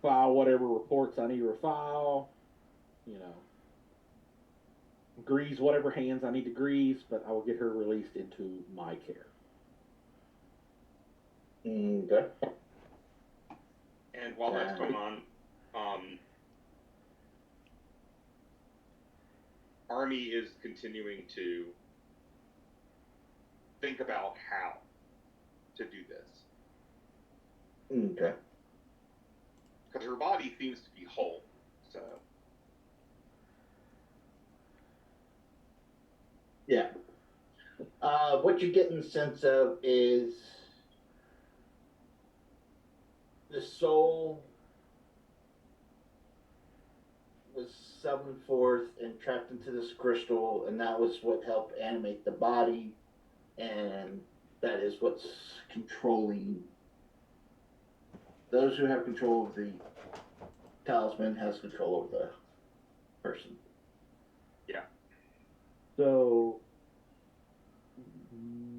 file whatever reports I need to file, grease whatever hands I need to grease, but I will get her released into my care. Okay. and while that's going on, Army is continuing to think about how to do this. Okay. Because her body seems to be whole, so Yeah. What you're getting the sense of is the soul was summoned forth and trapped into this crystal, and that was what helped animate the body, and that is what's controlling. Those who have control of the talisman has control over the person. So,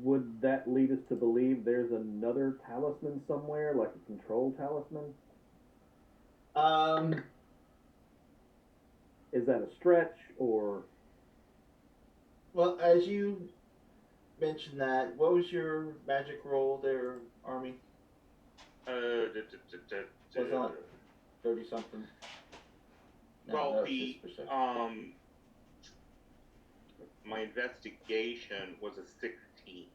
would that lead us to believe there's another talisman somewhere, like a control talisman? Is that a stretch, or Well, as you mentioned that, what was your magic roll there, Army? Was on 30 something? well, my investigation was a 16.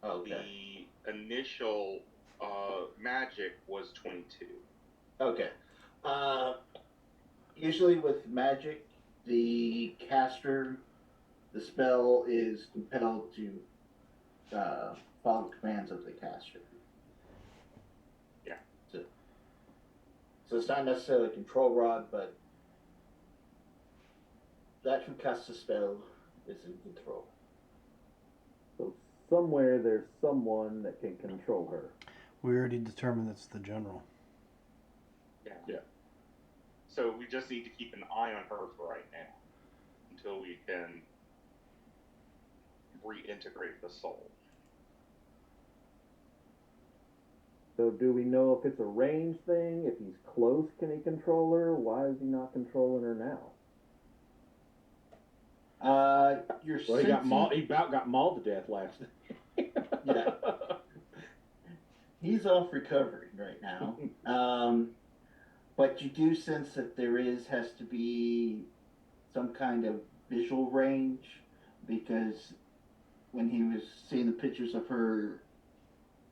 Okay. The initial magic was 22. Okay. Usually with magic, the caster, the spell is compelled to follow the commands of the caster. Yeah. So it's not necessarily a control rod, but that who casts the spell is in control. so somewhere there's someone that can control her? We already determined it's the general. Yeah. So we just need to keep an eye on her for right now until we can reintegrate the soul. So do we know if it's a range thing? If he's close, can he control her? Why is he not controlling her now? You're Well, he got sensing- mauled. He about got mauled to death last night. Yeah. He's off recovering right now. But you do sense that has to be some kind of visual range, because when he was seeing the pictures of her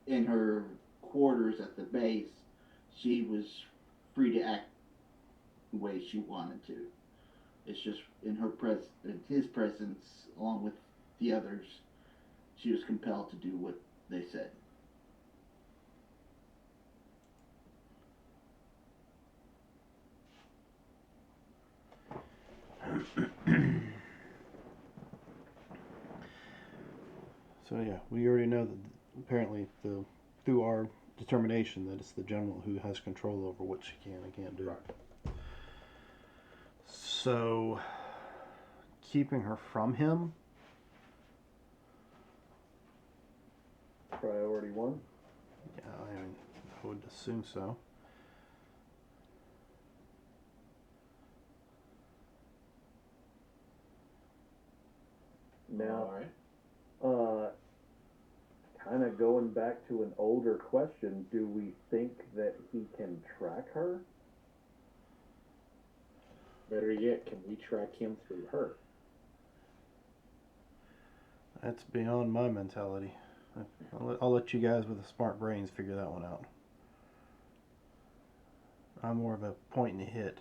in her quarters at the base, she was free to act the way she wanted to. It's just in his presence, along with the others, she was compelled to do what they said. So yeah, we already know that apparently through our determination that it's the general who has control over what she can and can't do. Right. So keeping her from him, Priority one. yeah, I would assume so. Now, Alright. kind of going back to an older question, do we think that he can track her? Better yet, can we track him through her? That's beyond my mentality. I'll let you guys with the smart brains figure that one out. I'm more of a point and a hit.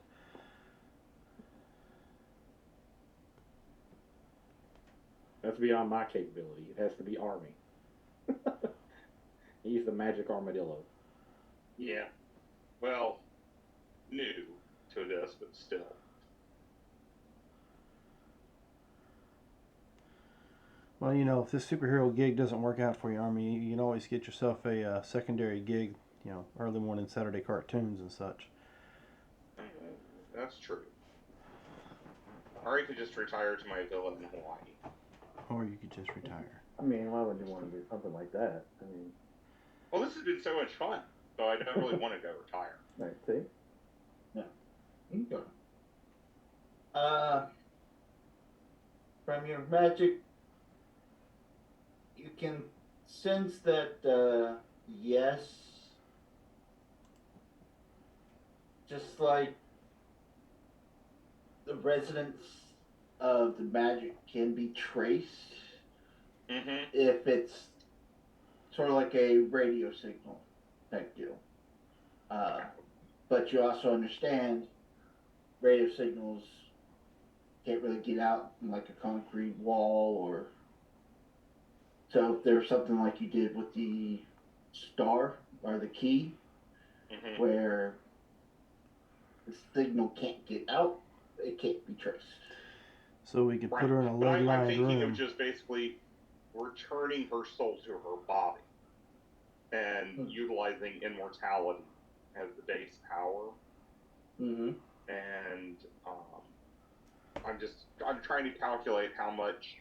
That's beyond my capability. It has to be Army. He's the magic armadillo. Yeah. Well, new to this, but still. Well, if this superhero gig doesn't work out for you, Army, you can always get yourself a secondary gig, early morning Saturday cartoons and such. That's true. Or you could just retire to my villa in Hawaii. Or you could just retire. I mean, why would you want to do something like that? I mean, Well, this has been so much fun, so I don't really want to go retire. right, see? Okay. From your magic, you can sense that, yes, just like the residents of the magic can be traced Mm-hmm. if it's sort of like a radio signal type deal. But you also understand radio signals can't really get out in like a concrete wall, or so if there's something like you did with the star or the key, Mm-hmm. where the signal can't get out, it can't be traced. So we could put her in a But I'm lead-lined thinking room. of just basically returning her soul to her body and utilizing immortality as the base power. Mm-hmm. And I'm trying to calculate how much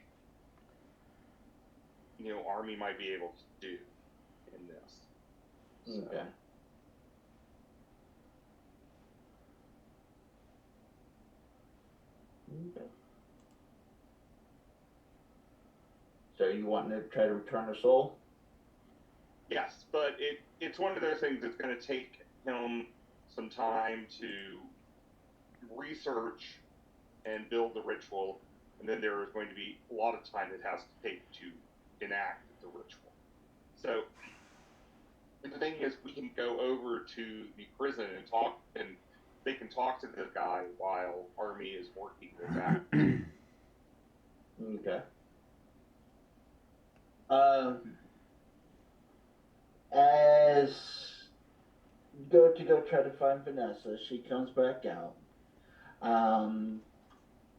Army might be able to do in this. So, Okay. Okay. So you want to try to return her soul? yes, but it's one of those things that's going to take him some time to research and build the ritual, and then there is going to be a lot of time it has to take to enact the ritual. So the thing is, we can go over to the prison and talk, and they can talk to the guy while Army is working with that. Okay. As you go try to find Vanessa, she comes back out.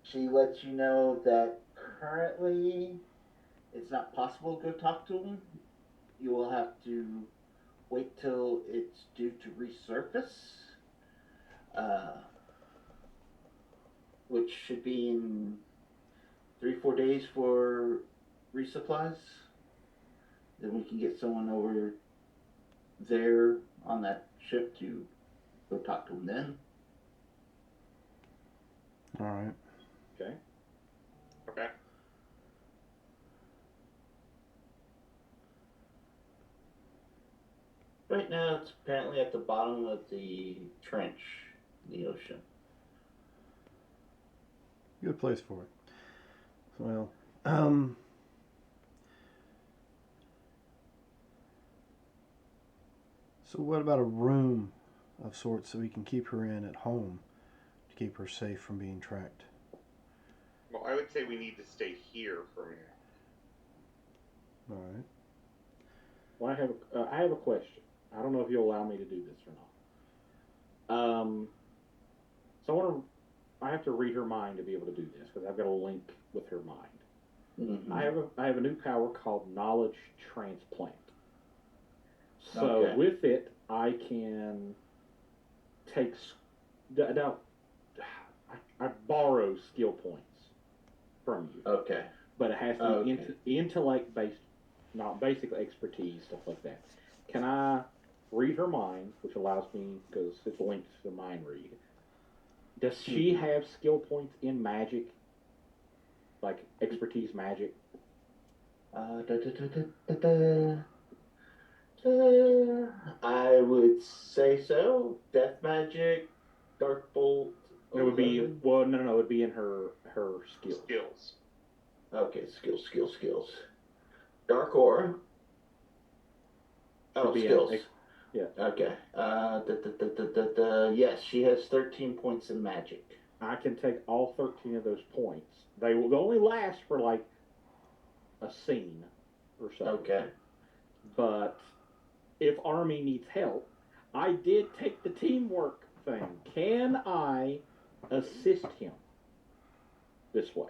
She lets you know that currently it's not possible to go talk to him. You will have to wait till it's due to resurface, which should be in 3-4 days for resupplies. Then we can get someone over there on that ship to go talk to him then. All right. Okay. Okay. Right now, it's apparently at the bottom of the trench in the ocean. Good place for it. Well, so what about a room of sorts that we can keep her in at home to keep her safe from being tracked? Well, I would say we need to stay here for a minute. All right. Well, I have a question. I don't know if you'll allow me to do this or not. So I have to read her mind to be able to do this because I've got a link with her mind. Mm-hmm. I have a new power called Knowledge Transplant. So Okay. with it, I can take now. I borrow skill points from you, Okay. but it has to be Okay. intellect based, not basic expertise, stuff like that. Can I read her mind, which allows me because it's linked to mind read? Does she have skill points in magic, like expertise magic? I would say so. Death magic, dark bolt. It would be 11. well, no, it would be in her skills. Skills. Okay, skills. Dark aura. Oh, Should be in skills. yeah. Okay. Yes, she has 13 points in magic. I can take all 13 of those points. They will only last for like a scene or so. Okay. But if Army needs help, I did take the teamwork thing. Can I assist him this way?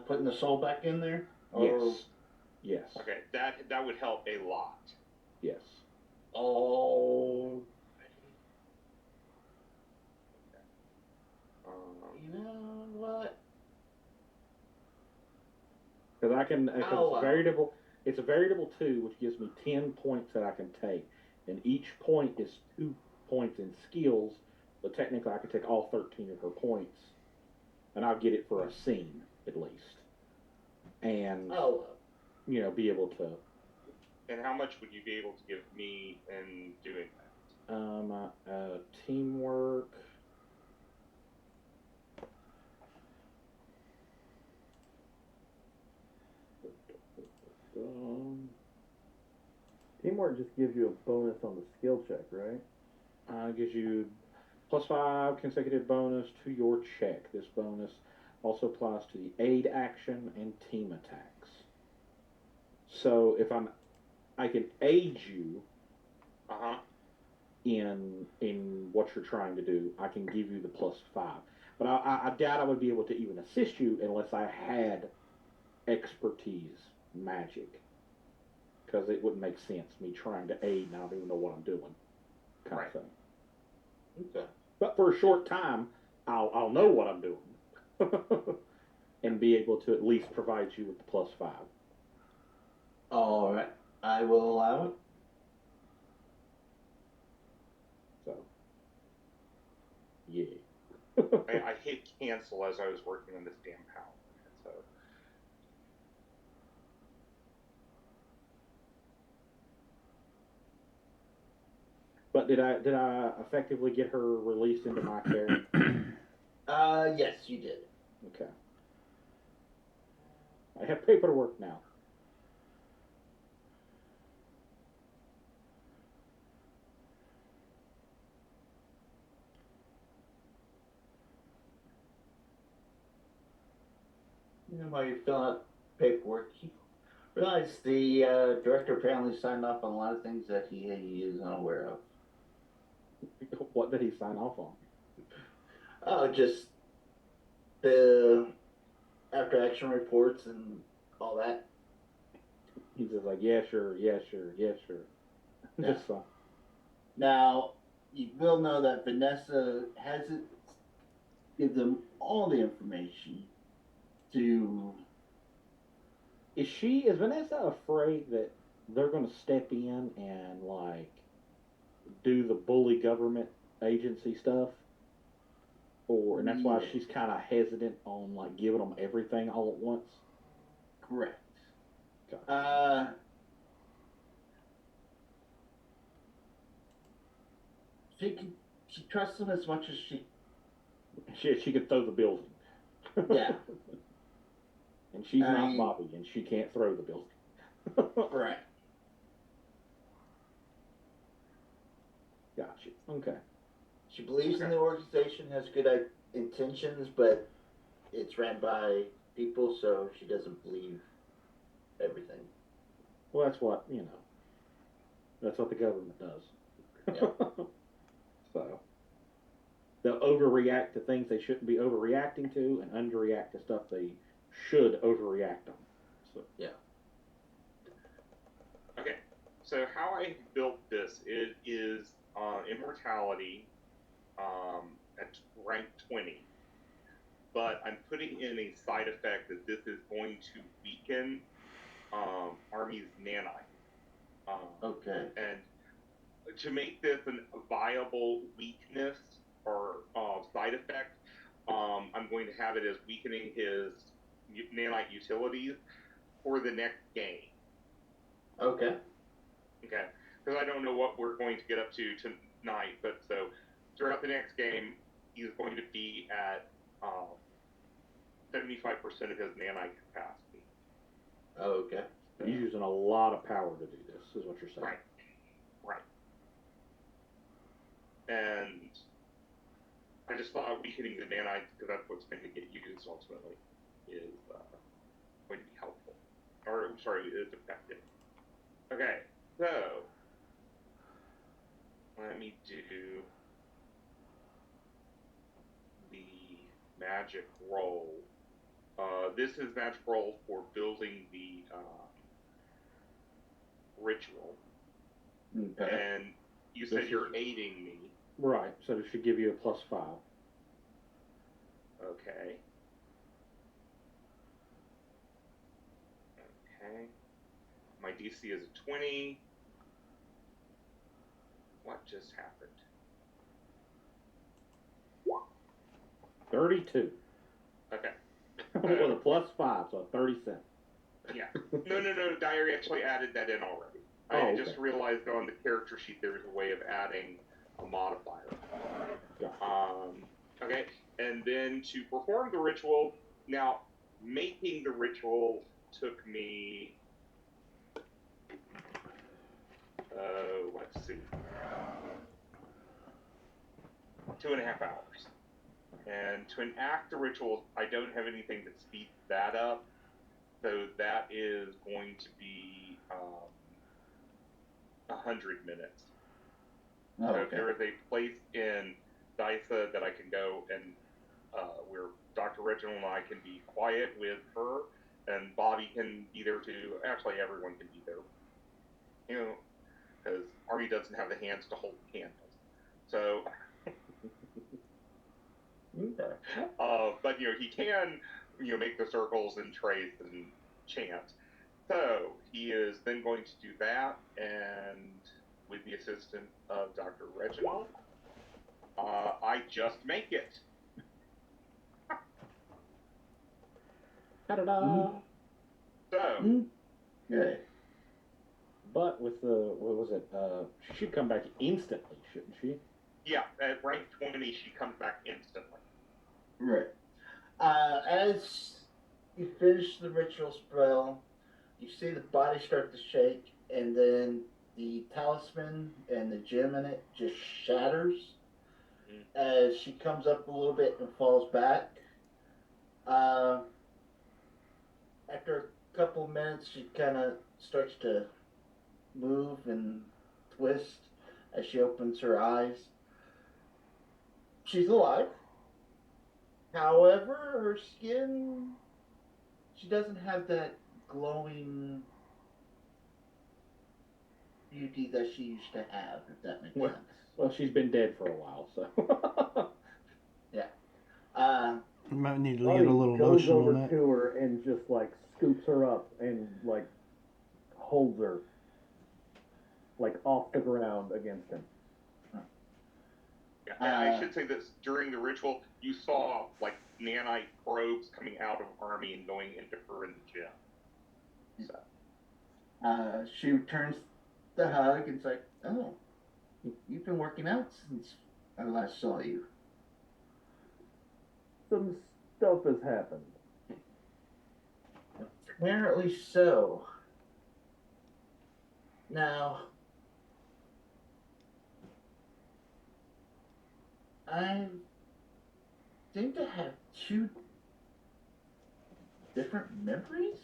Putting the soul back in there? Yes. Yes. Okay, that would help a lot. Yes. Oh. You know what? Because I can. Cause Oh, it's a variable. It's a variable 2, which gives me 10 points that I can take, and each point is 2 points in skills. But technically, I could take all 13 of her points, and I'll get it for a scene at least, and be able to. And how much would you be able to give me in doing that? Teamwork. Teamwork just gives you a bonus on the skill check, right? Gives you +5 consecutive bonus to your check. This bonus also applies to the aid action and team attacks. So if I can aid you in what you're trying to do, I can give you the +5. But I doubt I would be able to even assist you unless I had expertise magic. Because it wouldn't make sense, me trying to aid and I don't even know what I'm doing, kind of thing. Okay. But for a short time, I'll know what I'm doing, and be able to at least provide you with the +5. All right. I will allow it. So, yeah. I hit cancel as I was working on this damn power. So. But did I effectively get her released into my care? Yes, you did. Okay. I have paperwork now. You know, while you're filling out paperwork, you realize the director apparently signed off on a lot of things that he is unaware of. What did he sign off on? Oh, just the after action reports and all that. He's just like, yeah, sure. Yeah. Just fine. Now, you will know that Vanessa hasn't give them all the information to. Is Vanessa afraid that they're going to step in and like do the bully government agency stuff, and that's why Yeah. she's kind of hesitant on like giving them everything all at once. Correct. Gotcha. She trusts him as much as she. She could throw the building. Yeah. And she's I not mean- Bobby, and she can't throw the building. Right. Gotcha. Okay. She believes in the organization, has good intentions, but it's ran by people, so she doesn't believe everything. Well, that's what That's what the government does. Yeah. So they'll overreact to things they shouldn't be overreacting to, and underreact to stuff they should overreact on. So Okay, so how I built this, it is immortality at rank 20, but I'm putting in a side effect that this is going to weaken Army's nanite. Okay. And to make this a viable weakness or side effect, I'm going to have it as weakening his nanite utilities for the next game. Okay. Okay, because I don't know what we're going to get up to tonight, but so throughout the next game, he's going to be at 75% of his nanite capacity. Okay. he's using a lot of power to do this, is what you're saying. Right. And I just thought weakening the nanites, because that's what's going to get used ultimately, is going to be helpful. Or, sorry, is effective. Okay, so let me do the magic roll. This is magic roll for building the ritual. Okay. And you said This you're is- aiding me. Right. So it should give you a +5. Okay. Okay. My DC is a 20. What just happened? 32. Okay. With a +5, so 30 cents. Yeah. No. Diary actually added that in already. Oh, I okay. just realized on the character sheet there's a way of adding a modifier. Gotcha. Okay. And then to perform the ritual, now making the ritual took me. Let's see. 2.5 hours. And to enact the ritual, I don't have anything that speeds that up. So that is going to be 100 minutes. Oh, So if okay. there is a place in Dysa that I can go and where Dr. Reginald and I can be quiet with her, and Bobby can be there too. Actually, everyone can be there. You know, because Army doesn't have the hands to hold candles. So, Okay. but he can, make the circles and trace and chant. So he is then going to do that, and with the assistance of Dr. Reginald, I just make it. Ta-da-da! So, Okay. But with the, what was it? She should come back instantly, shouldn't she? yeah, at rank 20, she comes back instantly. Right. As you finish the ritual spell, you see the body start to shake, and then the talisman and the gem in it just shatters as she comes up a little bit and falls back. After a couple of minutes, she kind of starts to move and twist as she opens her eyes. She's alive. However, her skin, she doesn't have that glowing beauty that she used to have, if that makes Well- sense. Well, she's been dead for a while, so. You might need to get Bobby a little goes lotion over on that. to her and just like scoops her up and like holds her like off the ground against him. Yeah, and I should say this, during the ritual, you saw like nanite probes coming out of Army and going into her in the gym. So She returns the hug and it's like, oh, you've been working out since I last saw you. Some stuff has happened. Apparently so. Now, I seem to have two different memories,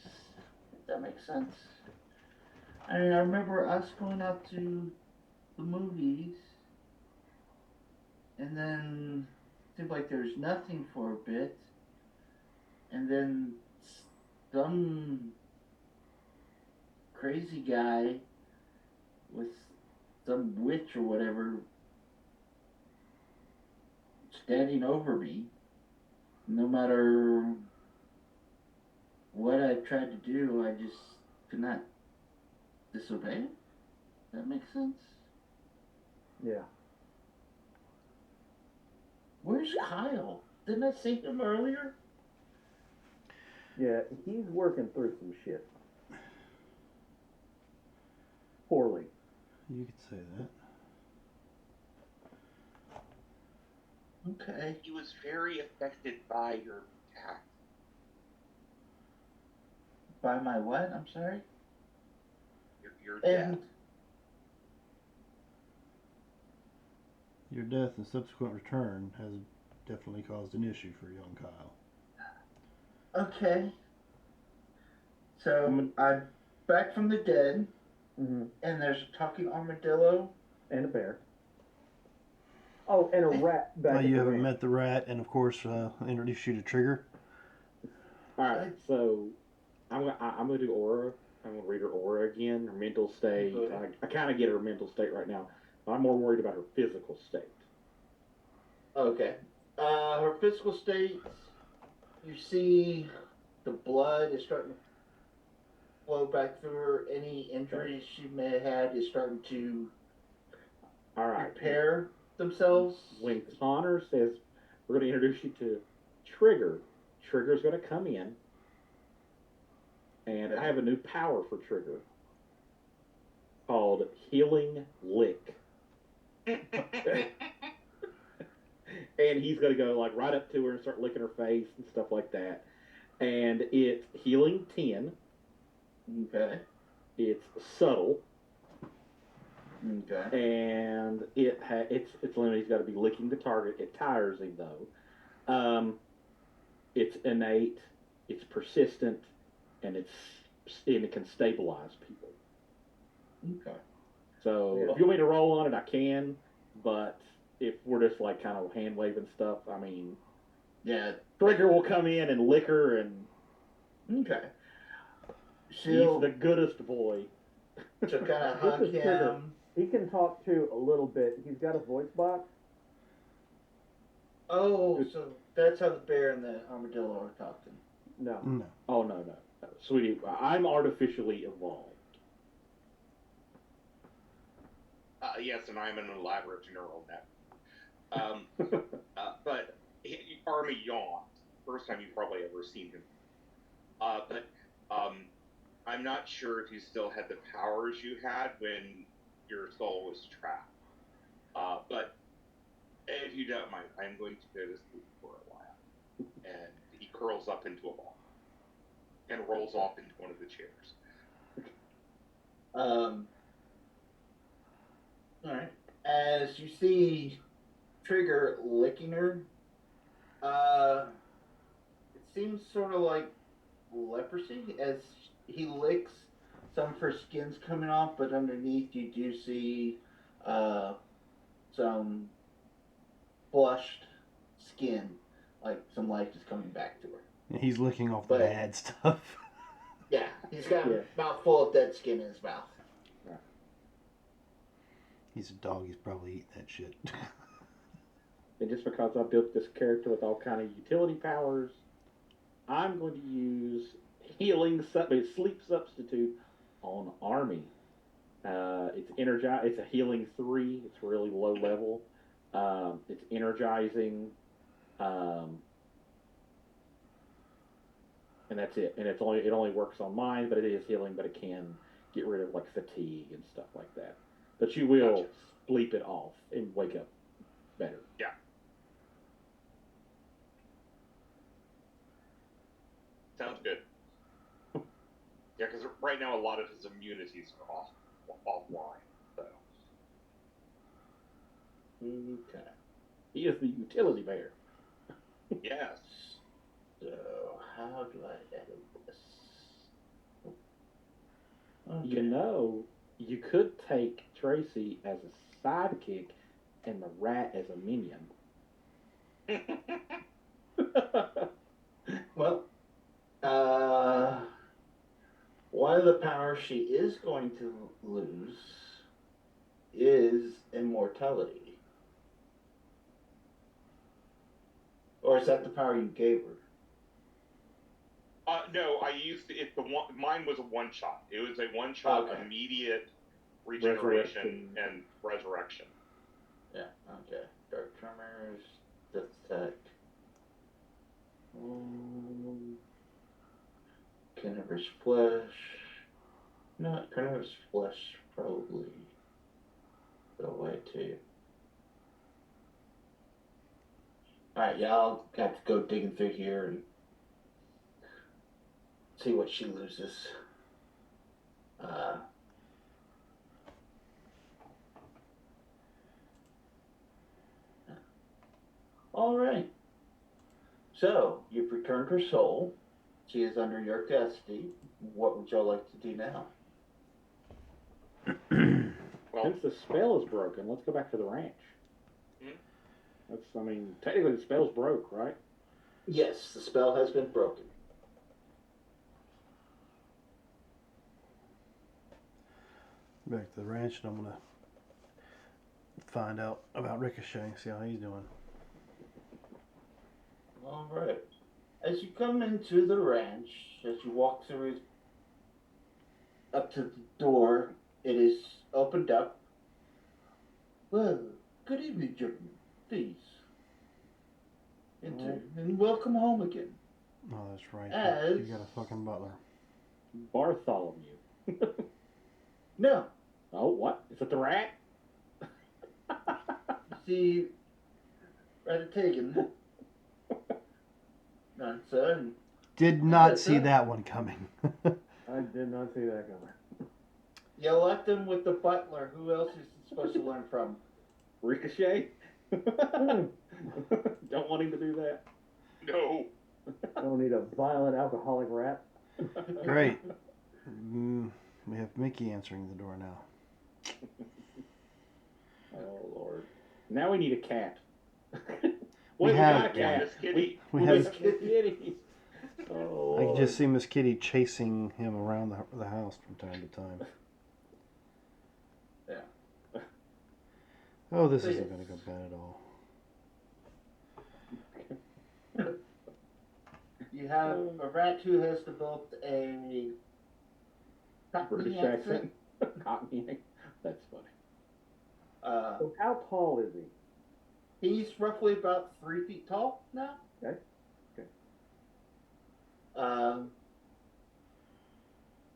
if that makes sense. I mean, I remember us going out to the movies, and then it seemed like there was nothing for a bit, and then some crazy guy with some witch or whatever standing over me. No matter what I tried to do, I just could not disobey it. That makes sense? Yeah. Where's Kyle? Didn't I see him earlier? Yeah, he's working through some shit. Poorly. You could say that. Okay. he was very affected by your attack. By my what? I'm sorry? Your And death. Your death and subsequent return has definitely caused an issue for young Kyle. okay. So I'm back from the dead, Mm-hmm. and there's a talking armadillo. And a bear. Oh, and a rat back at You the haven't ranch. met the rat, and of course, introduced you to Trigger. All right, so I'm gonna do aura. I'm gonna read her aura again. Her mental state. I kind of get her mental state right now. I'm more worried about her physical state. Okay. Her physical state, you see the blood is starting to flow back through her. Any injuries she may have had is starting to All right. repair themselves. When Connor says we're going to introduce you to Trigger, Trigger's going to come in, and I have a new power for Trigger called Healing Lick. And he's going to go like right up to her and start licking her face and stuff like that. And it's Healing 10. Okay. It's subtle, Okay. and it's limited. He's got to be licking the target. It tires him though. It's innate, it's persistent, and it can stabilize people. Okay. So Yeah. if you want me to roll on it, I can. But if we're just like kind of hand waving stuff, I mean, Yeah. Trigger will come in and lick her, and Okay. he's She'll the goodest boy. kind of This hug is Trigger. him. He can talk too a little bit. He's got a voice box. Oh, so that's how the bear and the armadillo are talking. No. No. Oh no, sweetie, I'm artificially evolved. Yes, and I'm an elaborate neural net. But Army yawned. First time you've probably ever seen him. But I'm not sure if you still had the powers you had when your soul was trapped. But if you don't mind, I'm going to go to sleep for a while. And he curls up into a ball and rolls off into one of the chairs. Alright. As you see Trigger licking her, it seems sort of like leprosy as he licks. Some of her skin's coming off, but underneath you do see some flushed skin, like some life is coming back to her. And he's licking off the But- bad stuff. Yeah, he's got Yeah. a mouthful of dead skin in his mouth. He's a dog. He's probably eating that shit. And just because I built this character with all kind of utility powers, I'm going to use sleep substitute on Army. It's energize. It's a healing 3. It's really low level. It's energizing, and that's it. And it only works on mine, but it is healing. But it can get rid of like fatigue and stuff like that. But you will Gotcha. sleep it off and wake up better. Yeah. Sounds good. Yeah, because right now a lot of his immunities are offline. So Okay. He is the utility bear. yes. So, how do I edit this? You know, you could take Tracy as a sidekick and the rat as a minion. Well, one of the powers she is going to lose is immortality. Or is that the power you gave her? No, I used it. Mine was a one shot. It was a one shot, Okay. immediate regeneration Resurrection. and resurrection. Yeah, okay. Dark Tremors, Death Carnivorous Flesh. No, Carnivorous Flesh probably go away too. Alright, yeah, I'll have to go digging through here and see what she loses. Alright. So, you've returned her soul. She is under your custody. What would y'all like to do now? Well, Since the spell is broken, let's go back to the ranch. Technically the spell's broke, right? Yes, the spell has been broken. Back to the ranch, and I'm gonna find out about Ricochet, see how he's doing. Alright. As you come into the ranch, as you walk through up to the door, it is opened up. Well, good evening, gentlemen. Please. Enter and welcome home again. Oh, that's right. As- You got a fucking butler. Bartholomew. No, Oh, what? Is it the rat? you see, Ratatagan. None, sir. And Did not Yes, see sir. that one coming. I did not see that coming. you left him with the butler. Who else is he supposed to learn from? Ricochet? Don't want him to do that. no. I don't need a violent alcoholic rat. Great. We have Mickey answering the door now. Oh, Lord. Now we need a cat. We have got a cat. Miss Kitty. We have. Miss Kitty. Oh, I can just see Miss Kitty chasing him around the house from time to time. Yeah. Oh, this So isn't yes. going to go bad at all. You have a rat who has developed a British Cockney accent. Cockney. That's funny. So how tall is he? He's roughly about 3 feet tall now. Okay. Okay.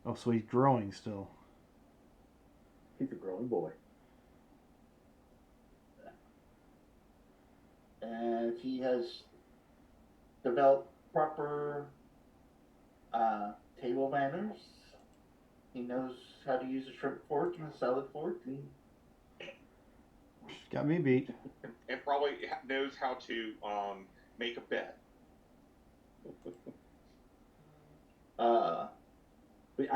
Oh, so he's growing still. He's a growing boy. And he has developed proper table manners. He knows how to use a shrimp fork and a salad fork. And Got me beat. And probably knows how to make a bed. See,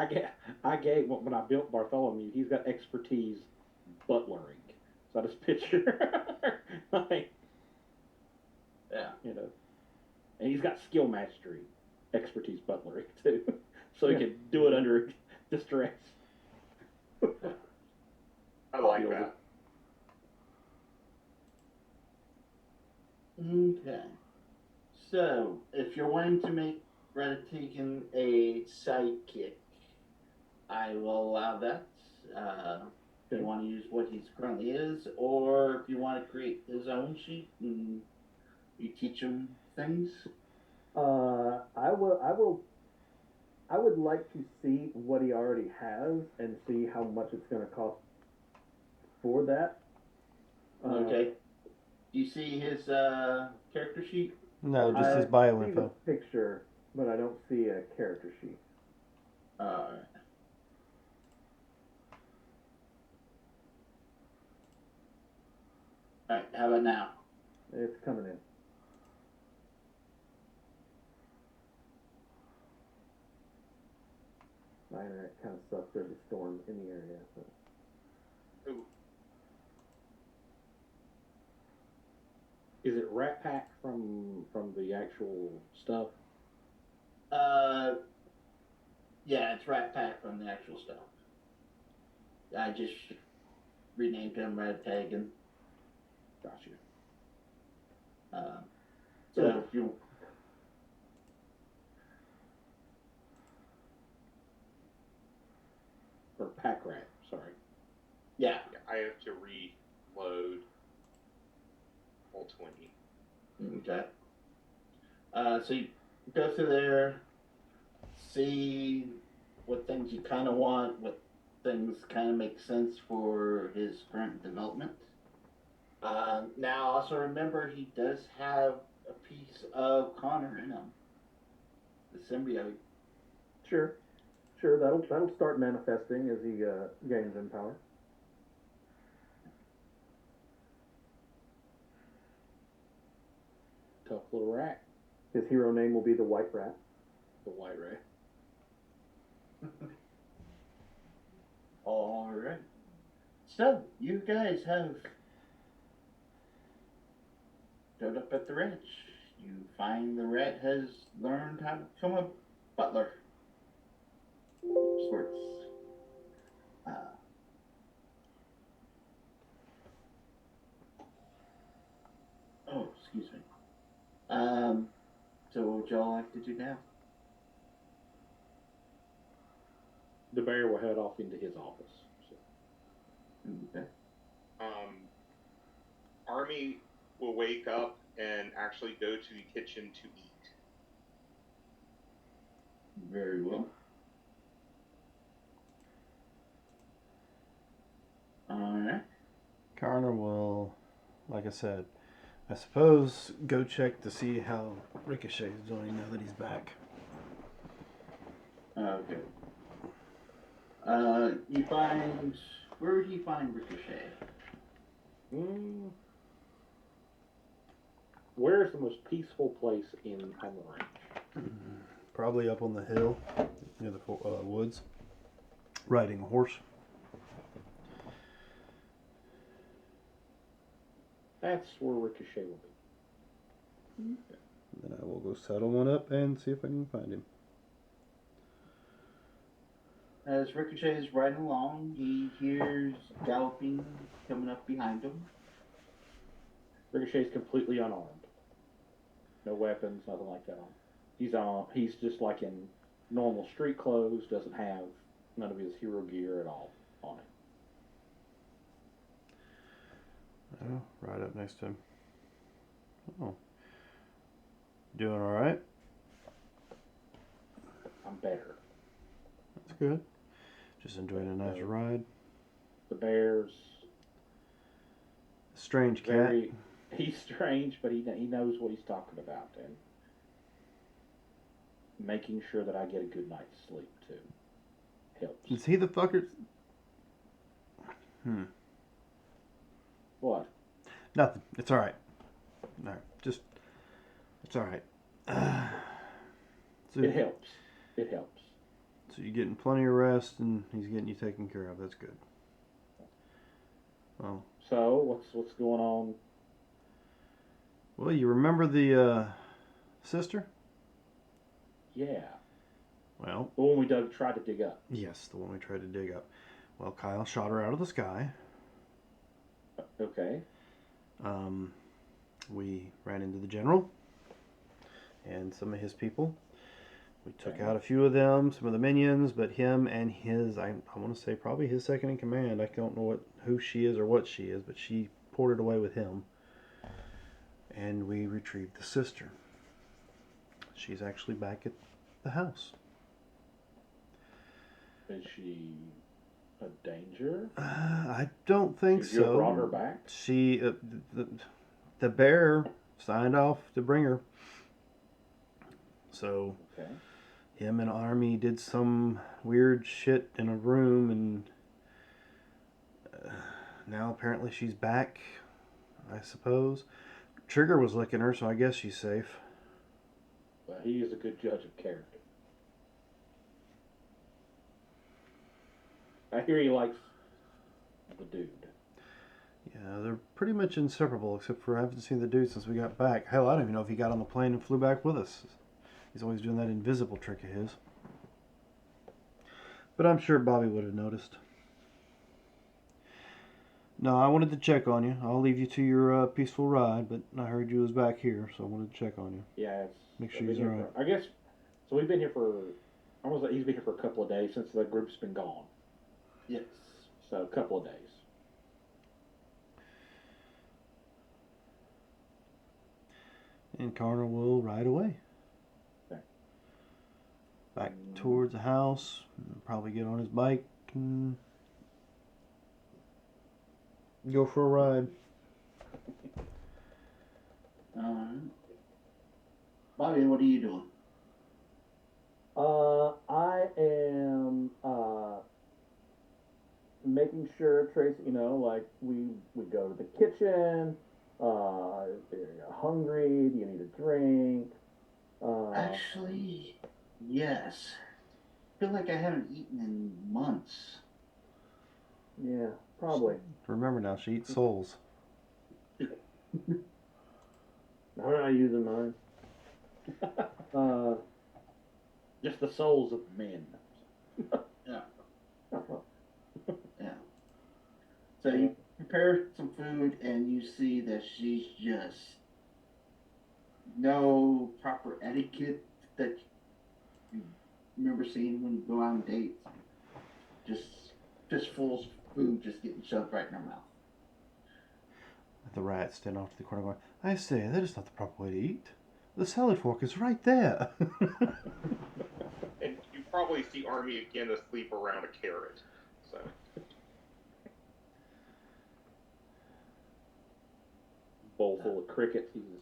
I gave when I built Bartholomew, he's got expertise butlering. So I just picture, like, yeah. you know, and he's got skill mastery, expertise butlering too, so he can do it under distress. I like Feels that. Okay. So, if you're wanting to make Ratatagan a sidekick, I will allow that. If you want to use what he's currently is, or if you want to create his own sheet and you teach him things. I would like to see what he already has and see how much it's going to cost for that. Okay. Do you see his character sheet? No, just his I bio see the info. picture, but I don't see a character sheet. Alright. Alright, how about now? It's coming in. My internet kind of sucks. There's a storm in the area. So. Ooh, Is it Rat Pack from the actual stuff? Yeah, it's Rat Pack from the actual stuff. I just renamed him Red Tag and Gotcha. so if you Or Pack Rat, sorry. yeah. yeah, I have to reload all 20. Okay. So you go through there, see what things you kind of want, what things kind of make sense for his current development. Now, also remember, he does have a piece of Connor in him, the symbiote. Sure, that'll start manifesting as he gains in power. Tough little rat. His hero name will be the White Rat. The white rat. All right. So you guys have showed up at the ranch. You find the rat has learned how to become a butler. Sorts. Oh, excuse me. So what would y'all like to do now? The bear will head off into his office. So. Okay. Army will wake up and actually go to the kitchen to eat. Very well. Alright. Connor will, like I said, I suppose go check to see how Ricochet is doing now that he's back. Okay. You find. Where do you find Ricochet? Where's the most peaceful place on the ranch? Probably up on the hill near the woods, riding a horse. That's where Ricochet will be. Then I will go settle one up and see if I can find him. As Ricochet is riding along, he hears galloping coming up behind him. Ricochet's completely unarmed. No weapons, nothing like that on. He's just like in normal street clothes, doesn't have none of his hero gear at all on him. Oh, right up next to him. Oh. Doing alright? I'm better. That's good. Just enjoying a nice ride. The bear's Strange cat. very. He's strange, but he knows what he's talking about, and making sure that I get a good night's sleep too helps. Is he the fucker? What? Nothing. It's alright. Alright. Just. It's alright. So, It helps. It helps. so you're getting plenty of rest and he's getting you taken care of. That's good. Well, So what's going on? well, you remember the sister? Yeah. Well, The one we tried to dig up. yes, the one we tried to dig up. Well, Kyle shot her out of the sky. Okay. We ran into the general and some of his people. We took out a few of them, some of the minions, but him and his, I want to say probably his second in command. I don't know who she is or what she is, but she ported away with him. And we retrieved the sister. She's actually back at the house. Is she a danger? I don't think Did you so. brought her back? She, the bear signed off to bring her. So Okay. him and Army did some weird shit in a room, and now apparently she's back, I suppose. Trigger was licking her, so I guess she's safe. Well, he is a good judge of character. I hear he likes the dude. Yeah, they're pretty much inseparable, except for I haven't seen the dude since we got back. Hell, I don't even know if he got on the plane and flew back with us. He's always doing that invisible trick of his. But I'm sure Bobby would have noticed. No, I wanted to check on you. I'll leave you to your peaceful ride, but I heard you was back here, so I wanted to check on you. Yeah, Make sure I've he's been here alright. I guess. So we've been here for. He's been here for a couple of days since the group's been gone. Yes. So a couple of days. And Connor will ride away. Okay. Back towards the house. Probably get on his bike and go for a ride. Bobby, what are you doing? I am making sure Tracy, like we go to the kitchen. If you're hungry, do you need a drink? Actually, yes. I feel like I haven't eaten in months. Yeah, probably. Remember now, she eats souls. I'm not using mine. Just the souls of men. So you prepare some food and you see that she's just no proper etiquette that you remember seeing when you go on dates. Just fistfuls of food just getting shoved right in her mouth. The rat stand off to the corner going, I say, that is not the proper way to eat. The salad fork is right there. And you probably see Army again asleep around a carrot. So Bowl full of crickets. He's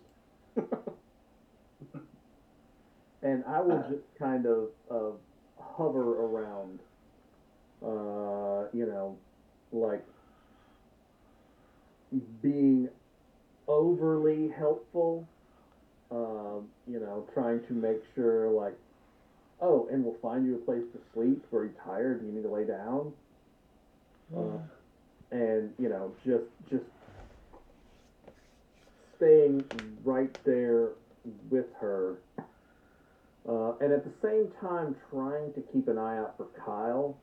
And I will just kind of hover around, like being overly helpful, trying to make sure, like, oh, and we'll find you a place to sleep. Are you tired? Do you need to lay down? And, just staying right there with her. And at the same time, trying to keep an eye out for Kyle.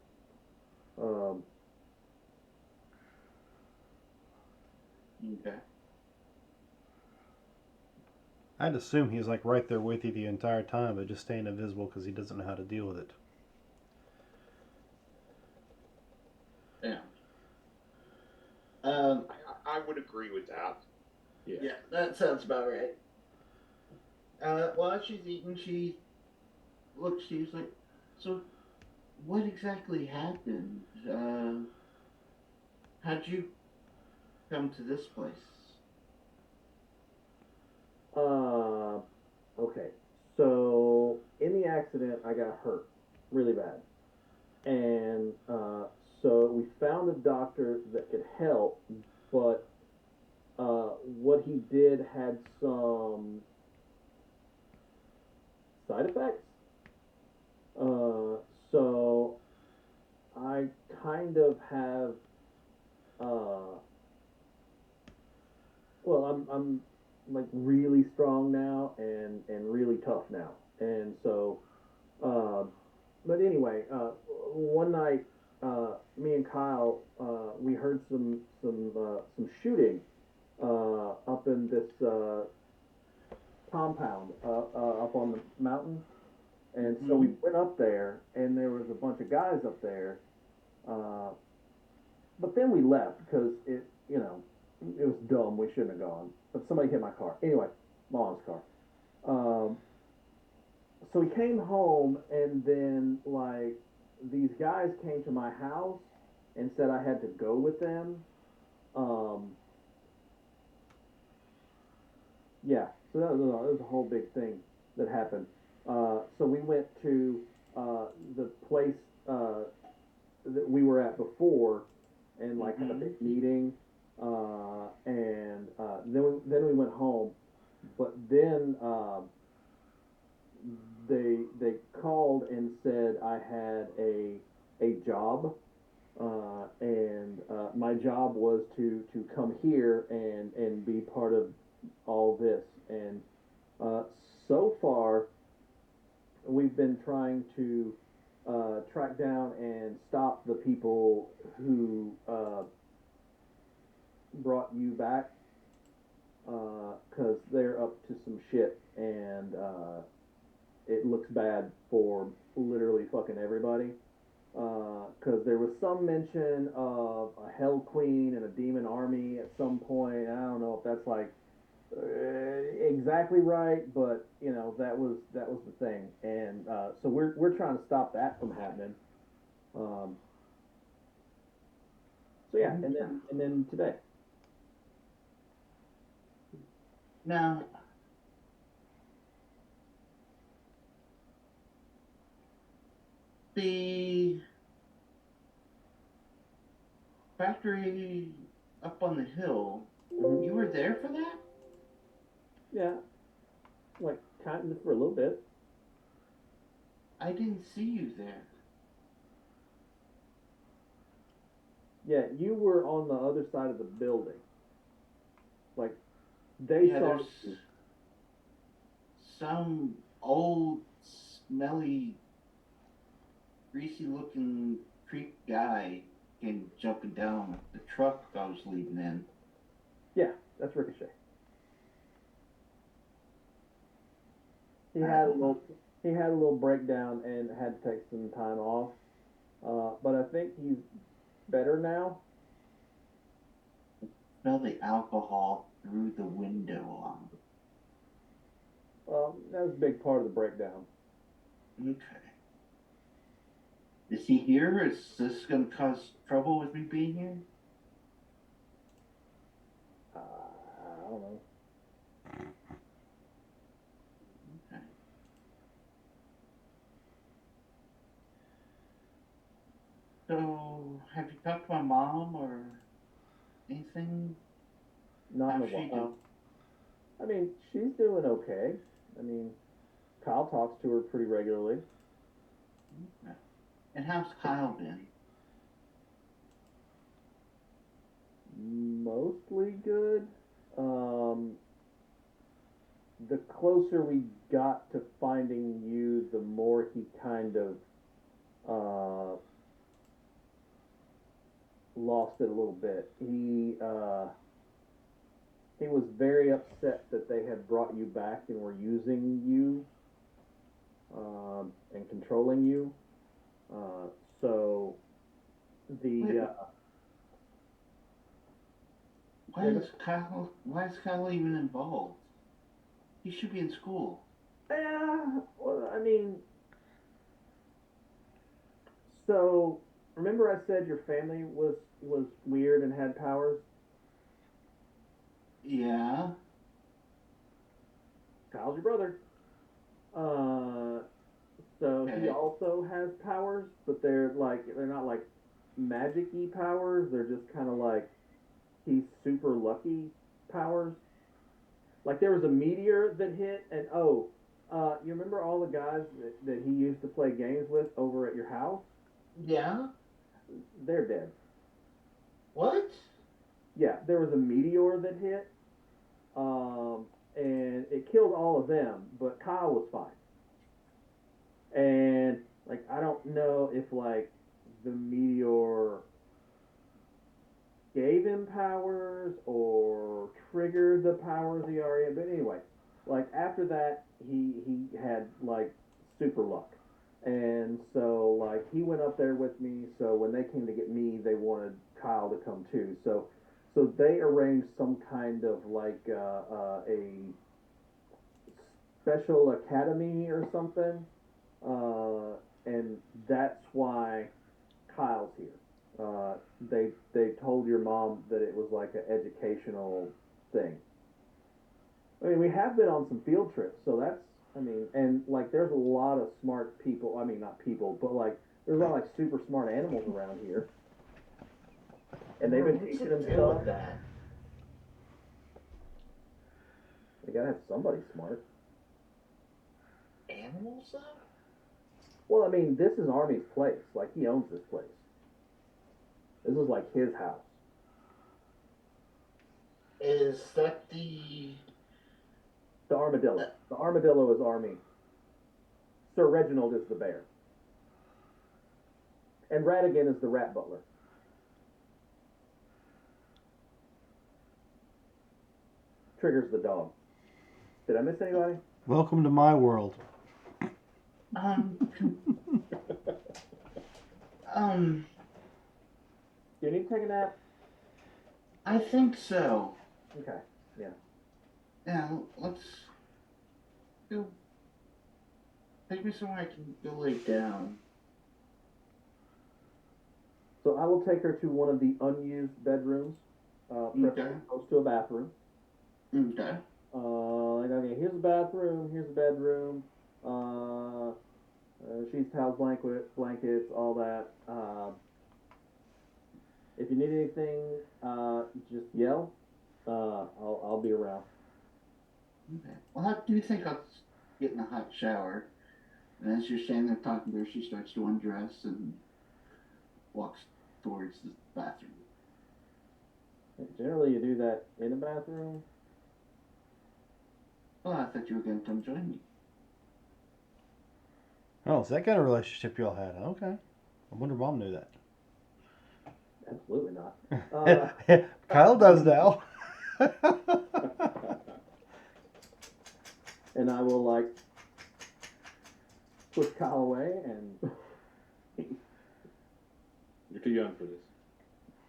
Okay. I'd assume he's like right there with you the entire time, but just staying invisible because he doesn't know how to deal with it. Yeah. I would agree with that. Yeah, that sounds about right. While she's eating, she she's like, so what exactly happened? How'd you come to this place? Okay. So, in the accident, I got hurt really bad. And, so we found a doctor that could help, but, what he did had some side effects. So I kind of have, I'm like really strong now and really tough now. And so, but anyway, one night, me and Kyle, we heard some shooting, up in this, compound, up on the mountain. And so we went up there, and there was a bunch of guys up there. But then we left because it was dumb. We shouldn't have gone. But somebody hit my car. Anyway, mom's car. So we came home, and then like these guys came to my house and said I had to go with them. Yeah, so that was a whole big thing that happened. So we went to the place that we were at before, and like had a big meeting, and then we went home. But then they called and said I had a job, and my job was to come here and be part of all this. And so far, we've been trying to track down and stop the people who brought you back, because they're up to some shit, and it looks bad for literally fucking everybody. Because there was some mention of a Hell Queen and a demon army at some point. I don't know if that's like exactly right, but that was the thing, and so we're trying to stop that from happening. So yeah, and then today. Now, the factory up on the hill, you were there for that? Yeah, like kind of for a little bit. I didn't see you there. Yeah, you were on the other side of the building. Like they saw there's some old, smelly, greasy-looking creep guy came jumping down the truck I was leaving in. Yeah, that's Ricochet. He had a little breakdown and had to take some time off, but I think he's better now. Smell the alcohol through the window. That was a big part of the breakdown. Okay. Is he here? Is this going to cause trouble with me being here? I don't know. Okay. So, have you talked to my mom or anything? Not in a How's she while. I mean, she's doing okay. I mean, Kyle talks to her pretty regularly. Okay. And how's Kyle been? Mostly good. The closer we got to finding you, the more he kind of lost it a little bit. He was very upset that they had brought you back and were using you and controlling you. So the Why is Kyle even involved? He should be in school. yeah, well, I mean, so remember I said your family was weird and had powers? Yeah. Kyle's your brother. So he Okay. also has powers, but they're not like magic-y powers. They're just kind of like he's super lucky powers. Like there was a meteor that hit, and you remember all the guys that he used to play games with over at your house? Yeah? They're dead. What? Yeah, there was a meteor that hit, and it killed all of them, but Kyle was fine. And like I don't know if like the meteor gave him powers or triggered the powers he already had. But anyway, like after that, he had like super luck. And so, like, he went up there with me. So when they came to get me, they wanted Kyle to come too. So they arranged some kind of like a special academy or something, and that's why Kyle's here. They told your mom that it was like an educational thing. I mean, we have been on some field trips, so that's, I mean, and like there's a lot of smart people. I mean, not people, but like there's a lot of like super smart animals around here, and they've been What's teaching the them deal stuff. with that? They gotta have somebody smart. Animals, though? Well, I mean, this is Army's place. Like, he owns this place. This is like his house. Is that the... The armadillo. The armadillo is Army. Sir Reginald is the bear. And Radigan is the rat butler. Trigger's the dog. Did I miss anybody? Welcome to my world. Do you need to take a nap? I think so. Okay. Yeah, let's go. Take me somewhere I can go lay down. So I will take her to one of the unused bedrooms, preferably Okay. close to a bathroom. Okay. Like, okay, here's the bathroom, here's the bedroom, sheets, towels, blankets, all that. If you need anything, just yell. I'll be around. Okay. Well, how do you think I'll get in a hot shower? And as you're standing there talking to her, she starts to undress and walks towards the bathroom. Generally, you do that in a bathroom. Well, I thought you were going to come join me. Oh, it's that kind of relationship y'all had. Okay. I wonder Mom knew that. Absolutely not. Kyle does now. And I will like push Kyle away, and You're too young for this.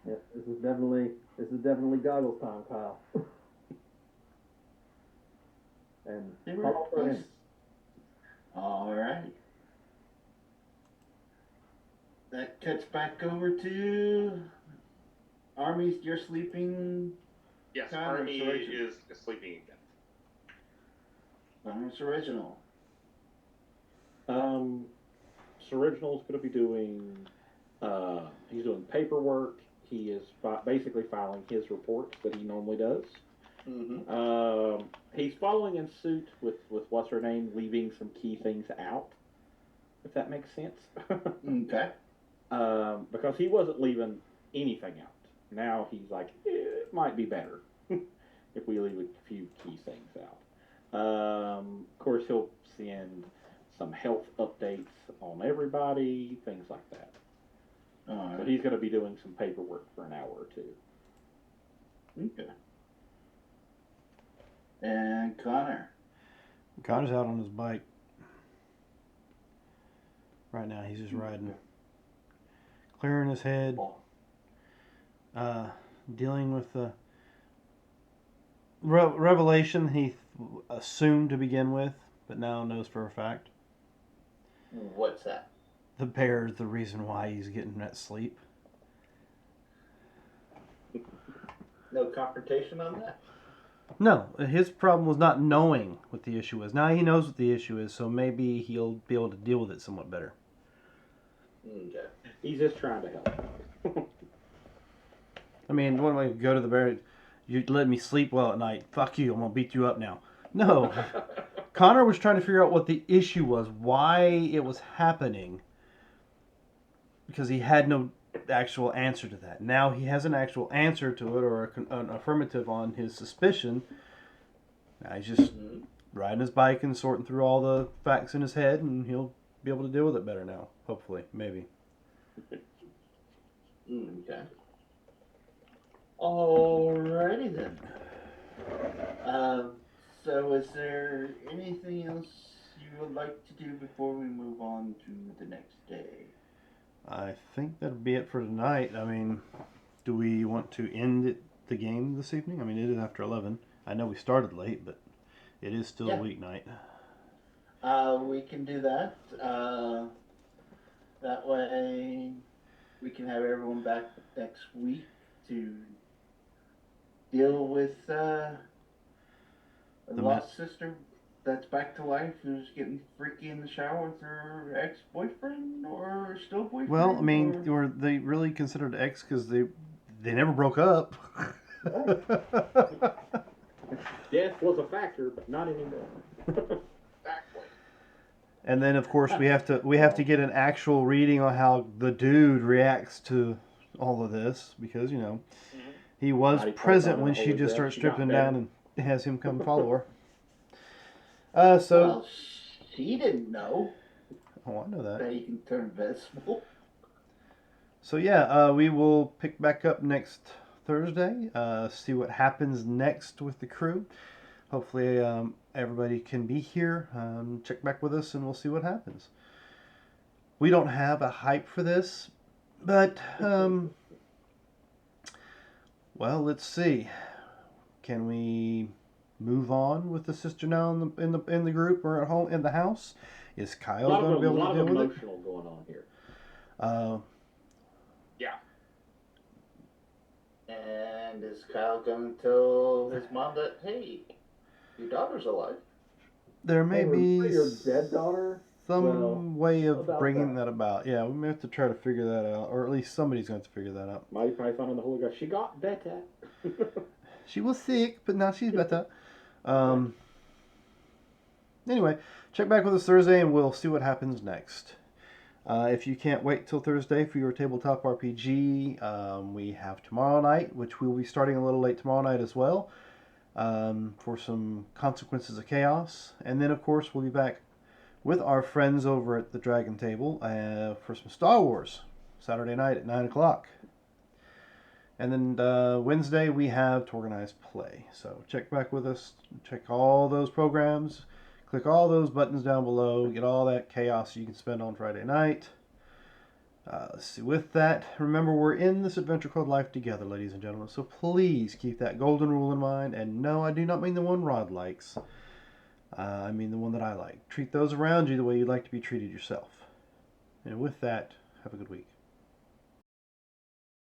yeah, this is definitely goggles time, Kyle. And They were follow her in. nice. All right. That cuts back over to Army's. You're sleeping. Yes, Kyle, Army it's original. is sleeping again. Army's original. Sir Reginald's going to be doing. He's doing paperwork. He is basically filing his reports that he normally does. Mm-hmm. He's following in suit with what's her name, leaving some key things out. If that makes sense. Okay. Because he wasn't leaving anything out. Now he's like, it might be better if we leave a few key things out. Of course, he'll send some health updates on everybody, things like that. All But right. he's going to be doing some paperwork for an hour or two. Okay. And Connor. Connor's out on his bike. Right now, he's just riding. Clearing his head. Dealing with the revelation he assumed to begin with, but now knows for a fact. What's that? The bear is the reason why he's getting that sleep. No confrontation on that? No, his problem was not knowing what the issue is. Now he knows what the issue is, so maybe he'll be able to deal with it somewhat better. Okay. He's just trying to help. I mean, when we go to the bear, you let me sleep well at night. Fuck you, I'm gonna beat you up now. No. Connor was trying to figure out what the issue was, why it was happening, because he had no actual answer to that. Now he has an actual answer to it, or an affirmative on his suspicion. Now he's just riding his bike and sorting through all the facts in his head, and he'll be able to deal with it better now. Hopefully, maybe. Okay. Alrighty then. So is there anything else you you would like to do before we move on to the next day? I think that'd be it for tonight. I mean, do we want to end the game this evening? I mean, it is after 11. I know we started late, but it is still a weeknight. We can do that. That way we can have everyone back next week to deal with the lost sister that's back to life, who's getting freaky in the shower with her ex-boyfriend or still boyfriend. Well, I mean, were they really considered ex because they never broke up? Death was a factor, but not anymore. Exactly. And then, of course, we have to get an actual reading on how the dude reacts to all of this, because he was Body present parts on when a she holy just grail. starts She got stripping better. down and has him come follow her. Well, she didn't know Oh, I know that. that he can turn invisible. So yeah, we will pick back up next Thursday. See what happens next with the crew. Hopefully, everybody can be here. Check back with us, and we'll see what happens. We don't have a hype for this, but well, let's see. Can we move on with the sister now in the group or at home in the house? Is Kyle going to be able to deal with it? emotional going on here. And is Kyle going to tell his mom that, hey, your daughter's alive? There may Hey, be remember your dead daughter? some Well, way of about bringing that. that about. Yeah, we may have to try to figure that out, or at least somebody's going to have to figure that out. Mighty Python and the Holy Grail. She got better. She was sick, but now she's better. Anyway, check back with us Thursday, and we'll see what happens next. If you can't wait till Thursday for your tabletop RPG, we have tomorrow night, which we'll be starting a little late tomorrow night as well, for some Consequences of Chaos. And then, of course, we'll be back with our friends over at the Dragon Table for some Star Wars, Saturday night at 9 o'clock. And then Wednesday we have to organize play. So check back with us, check all those programs, click all those buttons down below, get all that chaos you can spend on Friday night. Let's see, with that, remember we're in this adventure called Life together, ladies and gentlemen, so please keep that golden rule in mind. And no, I do not mean the one Rod likes. I mean the one that I like. Treat those around you the way you'd like to be treated yourself. And with that, have a good week.